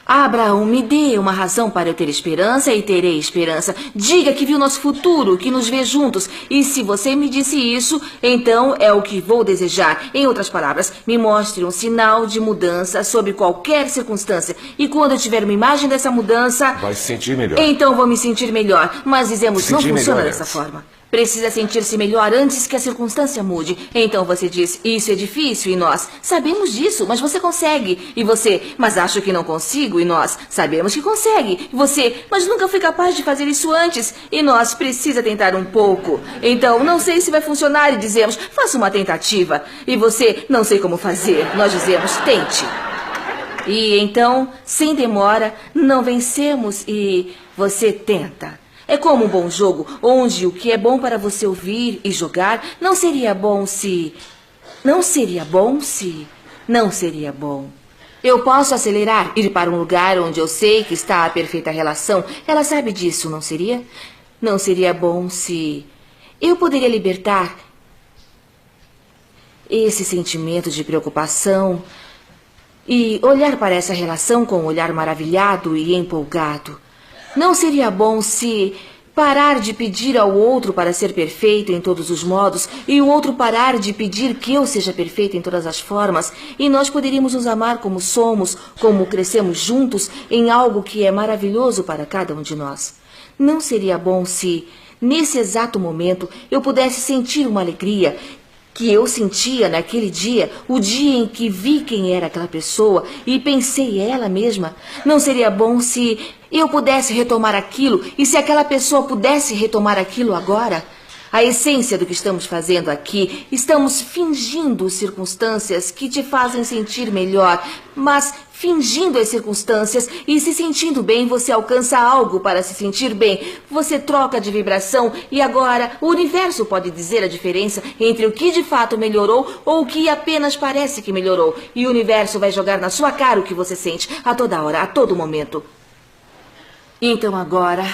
Abraão, me dê uma razão para eu ter esperança e terei esperança. Diga que viu nosso futuro, que nos vê juntos. E se você me disse isso, então é o que vou desejar. Em outras palavras, me mostre um sinal de mudança sob qualquer circunstância. E quando eu tiver uma imagem dessa mudança... Vai se sentir melhor. Então vou me sentir melhor. Mas dizemos, não funciona dessa antes. forma. Precisa sentir-se melhor antes que a circunstância mude. Então você diz, isso é difícil, e nós sabemos disso, mas você consegue. E você, mas acho que não consigo, e nós sabemos que consegue. E você, mas nunca fui capaz de fazer isso antes, e nós precisa tentar um pouco. Então não sei se vai funcionar, e dizemos, faça uma tentativa. E você, não sei como fazer. Nós dizemos, tente. E então, sem demora, não vencemos e você tenta. É como um bom jogo, onde o que é bom para você ouvir e jogar não seria bom se... Não seria bom se... Não seria bom. Eu posso acelerar, ir para um lugar onde eu sei que está a perfeita relação. Ela sabe disso, não seria? Não seria bom se... Eu poderia libertar esse sentimento de preocupação e olhar para essa relação com um olhar maravilhado e empolgado. Não seria bom se parar de pedir ao outro para ser perfeito em todos os modos e o outro parar de pedir que eu seja perfeito em todas as formas e nós poderíamos nos amar como somos, como crescemos juntos em algo que é maravilhoso para cada um de nós. Não seria bom se, nesse exato momento, eu pudesse sentir uma alegria que eu sentia naquele dia, o dia em que vi quem era aquela pessoa e pensei ela mesma? Não seria bom se eu pudesse retomar aquilo e se aquela pessoa pudesse retomar aquilo agora? A essência do que estamos fazendo aqui, estamos fingindo circunstâncias que te fazem sentir melhor, mas fingindo as circunstâncias e se sentindo bem, você alcança algo para se sentir bem. Você troca de vibração e agora o universo pode dizer a diferença entre o que de fato melhorou ou o que apenas parece que melhorou. E o universo vai jogar na sua cara o que você sente a toda hora, a todo momento. Então agora...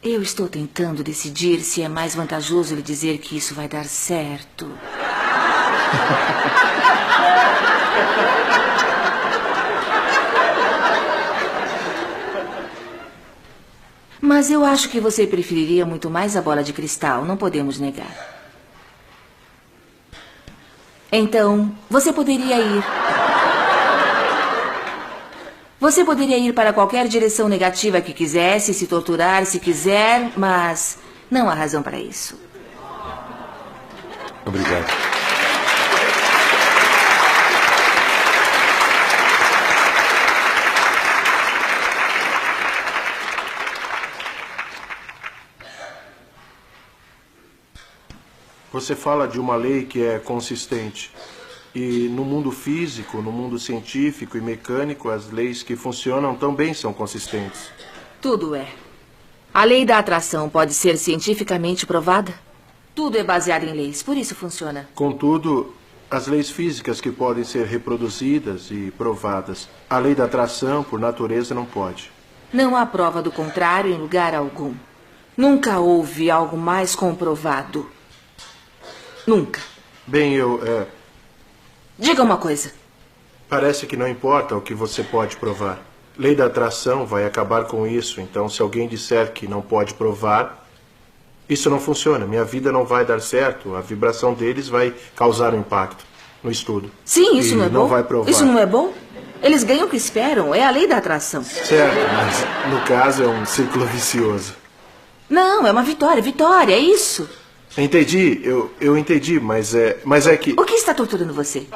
Eu estou tentando decidir se é mais vantajoso lhe dizer que isso vai dar certo. Mas eu acho que você preferiria muito mais a bola de cristal, não podemos negar. Então, você poderia ir. Você poderia ir para qualquer direção negativa que quisesse, se torturar se quiser, mas não há razão para isso. Obrigado. Você fala de uma lei que é consistente. E no mundo físico, no mundo científico e mecânico, as leis que funcionam também são consistentes. Tudo é. A lei da atração pode ser cientificamente provada? Tudo é baseado em leis, por isso funciona. Contudo, as leis físicas que podem ser reproduzidas e provadas, a lei da atração, por natureza, não pode. Não há prova do contrário em lugar algum. Nunca houve algo mais comprovado. Nunca. Bem, Diga uma coisa. parece que não importa o que você pode provar. Lei da atração vai acabar com isso, então se alguém disser que não pode provar, isso não funciona. Minha vida não vai dar certo. A vibração deles vai causar um impacto no estudo. Sim, isso E não é bom? não vai provar. Isso não é bom? Eles ganham o que esperam. É a lei da atração. Certo, mas no caso é um círculo vicioso. Não, é uma vitória. Vitória, é isso. Entendi, eu entendi, mas é que... O que está torturando você?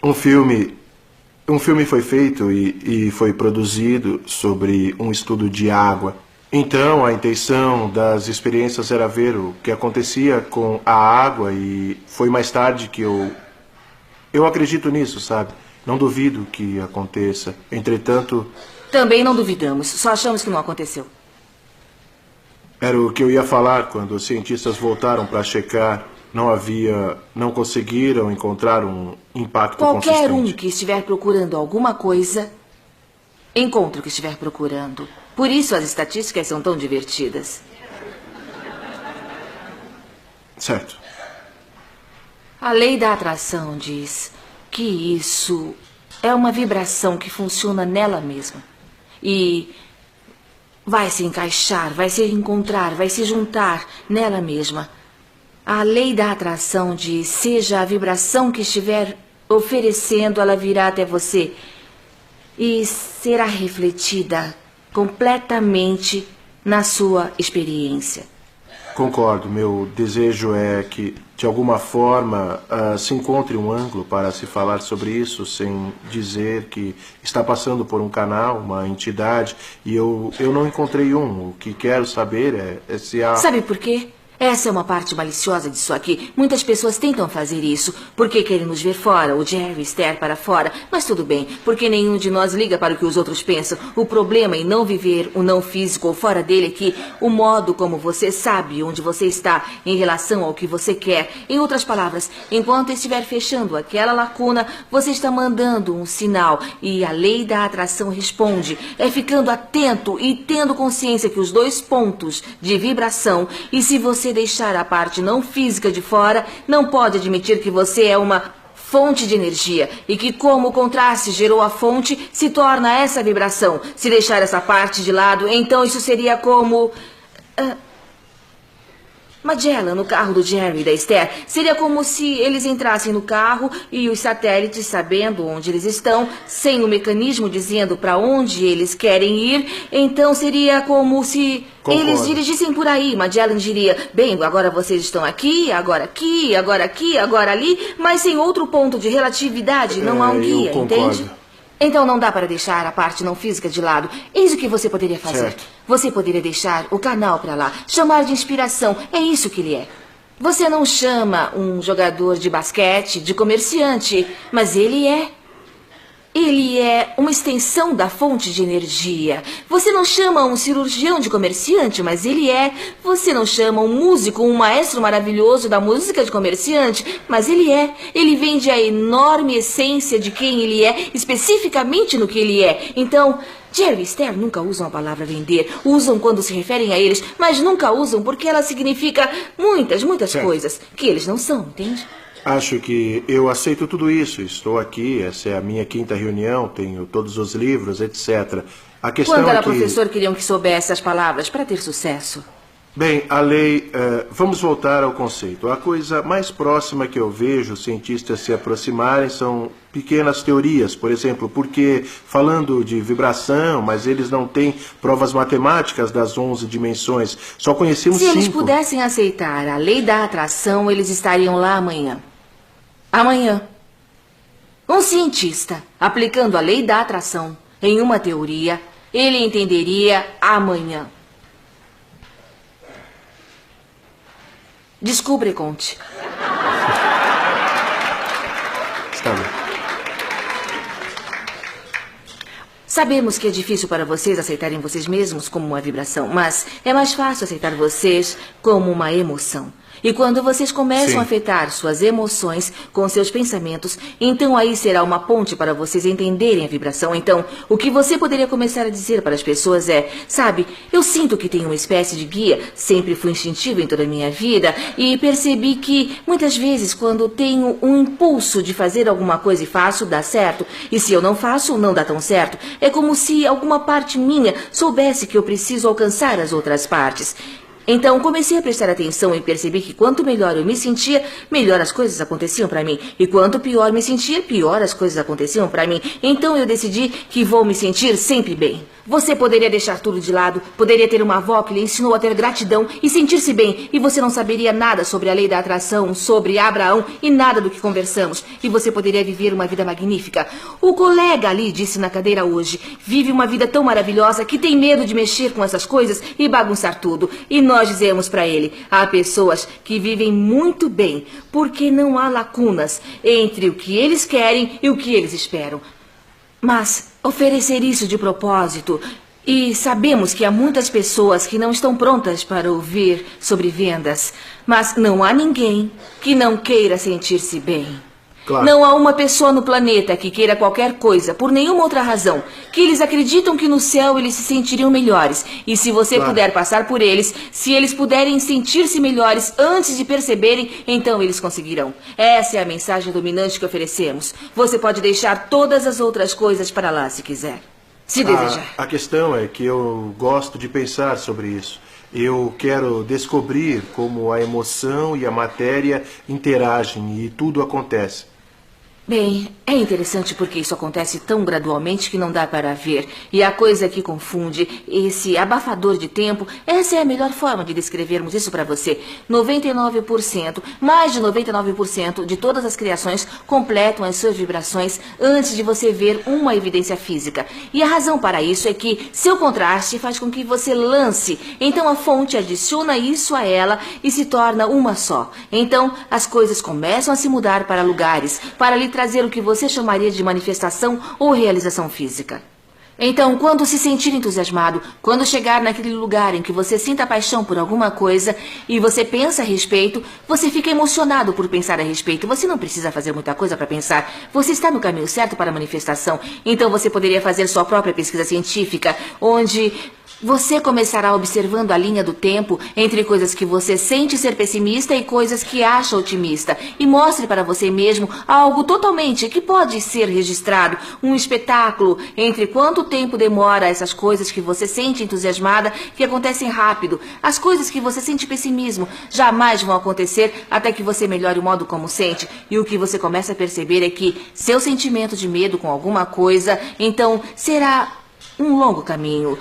Um filme foi feito e foi produzido sobre um estudo de água. Então, a intenção das experiências era ver o que acontecia com a água e foi mais tarde que eu acredito nisso, sabe? Não duvido que aconteça. Entretanto, Também não duvidamos. Só achamos que não aconteceu. era o que eu ia falar quando os cientistas voltaram para checar. Não conseguiram encontrar um impacto Qualquer um consistente. que estiver procurando alguma coisa, encontra o que estiver procurando. Por isso as estatísticas são tão divertidas. Certo. A lei da atração diz que isso é uma vibração que funciona nela mesma. E vai se encaixar, vai se encontrar, vai se juntar nela mesma. A lei da atração diz, seja a vibração que estiver oferecendo, ela virá até você e será refletida completamente na sua experiência. Concordo. Meu desejo é que, de alguma forma, se encontre um ângulo para se falar sobre isso, sem dizer que está passando por um canal, uma entidade, e eu não encontrei um. O que quero saber é se há... Sabe por quê? Essa é uma parte maliciosa disso aqui. Muitas pessoas tentam fazer isso porque querem nos ver fora, o Jerry e Esther para fora. Mas tudo bem, porque nenhum de nós liga para o que os outros pensam. O problema em não viver o não físico ou fora dele é que o modo como você sabe onde você está em relação ao que você quer. Em outras palavras, enquanto estiver fechando aquela lacuna, você está mandando um sinal e a lei da atração responde. É ficando atento e tendo consciência que os dois pontos de vibração, e se você deixar a parte não física de fora, não pode admitir que você é uma fonte de energia e que, como o contraste gerou a fonte, se torna essa vibração. Se deixar essa parte de lado, então isso seria como... Magellan no carro do Jerry e da Esther. Seria como se eles entrassem no carro e os satélites, sabendo onde eles estão, sem o mecanismo dizendo para onde eles querem ir, então seria como se eles dirigissem por aí. Magellan diria, bem, agora vocês estão aqui, agora ali, mas sem outro ponto de relatividade, não há um guia, entende? Então não dá para deixar a parte não física de lado. Eis o que você poderia fazer. Certo. Você poderia deixar o canal para lá, chamar de inspiração. É isso que ele é. Você não chama um jogador de basquete de comerciante, mas ele é. Ele é uma extensão da fonte de energia. Você não chama um cirurgião de comerciante, mas ele é. Você não chama um músico, um maestro maravilhoso da música de comerciante, mas ele é. Ele vende a enorme essência de quem ele é, especificamente no que ele é. Então, Jerry e Esther nunca usam a palavra vender. Usam quando se referem a eles, mas nunca usam porque ela significa muitas coisas que eles não são, entende? Acho que eu aceito tudo isso. Estou aqui, essa é a minha 5ª reunião, tenho todos os livros, etc. A questão Quando era é que... professor, queriam que soubesse as palavras para ter sucesso. Bem, a lei... vamos voltar ao conceito. A coisa mais próxima que eu vejo os cientistas se aproximarem são pequenas teorias. Por exemplo, porque falando de vibração, mas eles não têm provas matemáticas das 11 dimensões. Só conhecemos 5. Se eles pudessem aceitar a lei da atração, eles estariam lá amanhã. Amanhã. Um cientista aplicando a lei da atração em uma teoria, ele entenderia amanhã. Descubra e conte. Está bem. Sabemos que é difícil para vocês aceitarem vocês mesmos como uma vibração, mas é mais fácil aceitar vocês como uma emoção. E quando vocês começam a afetar suas emoções com seus pensamentos, então aí será uma ponte para vocês entenderem a vibração. Então, o que você poderia começar a dizer para as pessoas é, sabe, eu sinto que tenho uma espécie de guia, sempre fui instintivo em toda a minha vida e percebi que muitas vezes quando tenho um impulso de fazer alguma coisa e faço, dá certo. E se eu não faço, não dá tão certo. É como se alguma parte minha soubesse que eu preciso alcançar as outras partes. Então comecei a prestar atenção e percebi que quanto melhor eu me sentia, melhor as coisas aconteciam para mim. E quanto pior me sentia, pior as coisas aconteciam para mim. Então eu decidi que vou me sentir sempre bem. Você poderia deixar tudo de lado, poderia ter uma avó que lhe ensinou a ter gratidão e sentir-se bem, e você não saberia nada sobre a lei da atração, sobre Abraão e nada do que conversamos, e você poderia viver uma vida magnífica. O colega ali disse na cadeira hoje, vive uma vida tão maravilhosa que tem medo de mexer com essas coisas e bagunçar tudo. E nós dizemos para ele, há pessoas que vivem muito bem, porque não há lacunas entre o que eles querem e o que eles esperam. Mas oferecer isso de propósito, e sabemos que há muitas pessoas que não estão prontas para ouvir sobre vendas, mas não há ninguém que não queira sentir-se bem. Claro. Não há uma pessoa no planeta que queira qualquer coisa, por nenhuma outra razão, que eles acreditam que no céu eles se sentiriam melhores. E se você puder passar por eles, se eles puderem sentir-se melhores antes de perceberem, então eles conseguirão. Essa é a mensagem dominante que oferecemos. Você pode deixar todas as outras coisas para lá se quiser, se desejar. A questão é que eu gosto de pensar sobre isso. Eu quero descobrir como a emoção e a matéria interagem e tudo acontece. Bem, é interessante porque isso acontece tão gradualmente que não dá para ver. E a coisa que confunde, esse abafador de tempo, essa é a melhor forma de descrevermos isso para você. 99%, mais de 99% de todas as criações completam as suas vibrações antes de você ver uma evidência física. E a razão para isso é que seu contraste faz com que você lance. Então a fonte adiciona isso a ela e se torna uma só. Então as coisas começam a se mudar para lugares, para lhe trazer o que você chamaria de manifestação ou realização física. Então, quando se sentir entusiasmado, quando chegar naquele lugar em que você sinta paixão por alguma coisa e você pensa a respeito, você fica emocionado por pensar a respeito. Você não precisa fazer muita coisa para pensar. Você está no caminho certo para a manifestação. Então, você poderia fazer sua própria pesquisa científica, onde você começará observando a linha do tempo entre coisas que você sente ser pessimista e coisas que acha otimista. E mostre para você mesmo algo totalmente que pode ser registrado. Um espetáculo entre quanto tempo demora essas coisas que você sente entusiasmada, que acontecem rápido. As coisas que você sente pessimismo jamais vão acontecer até que você melhore o modo como sente. E o que você começa a perceber é que seu sentimento de medo com alguma coisa, então será um longo caminho.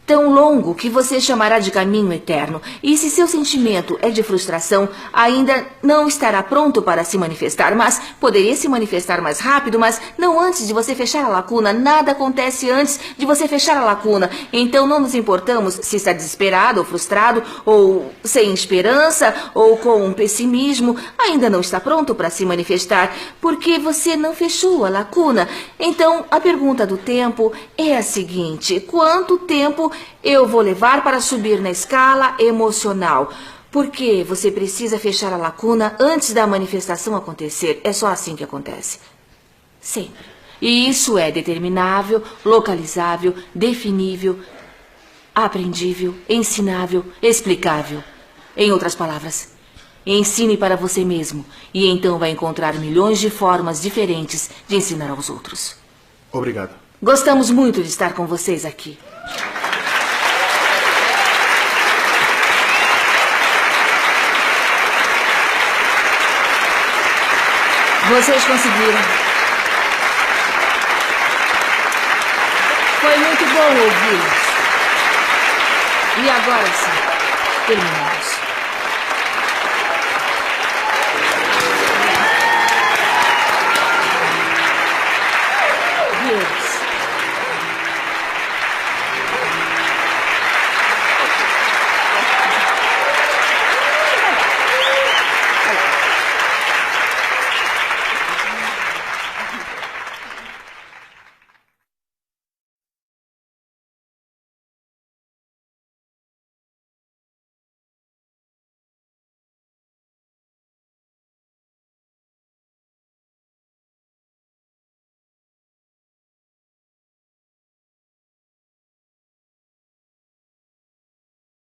Tão longo que você chamará de caminho eterno. E se seu sentimento é de frustração, ainda não estará pronto para se manifestar, mas poderia se manifestar mais rápido, mas não antes de você fechar a lacuna. Nada acontece antes de você fechar a lacuna. Então não nos importamos se está desesperado ou frustrado, ou sem esperança, ou com um pessimismo. Ainda não está pronto para se manifestar, porque você não fechou a lacuna. Então a pergunta do tempo é a seguinte: quanto tempo eu vou levar para subir na escala emocional? Porque você precisa fechar a lacuna antes da manifestação acontecer. É só assim que acontece. Sempre. E isso é determinável, localizável, definível, aprendível, ensinável, explicável. Em outras palavras, ensine para você mesmo e então vai encontrar milhões de formas diferentes de ensinar aos outros. Obrigado. Gostamos muito de estar com vocês aqui. Vocês conseguiram. Foi muito bom ouvi-los. E agora sim, terminamos.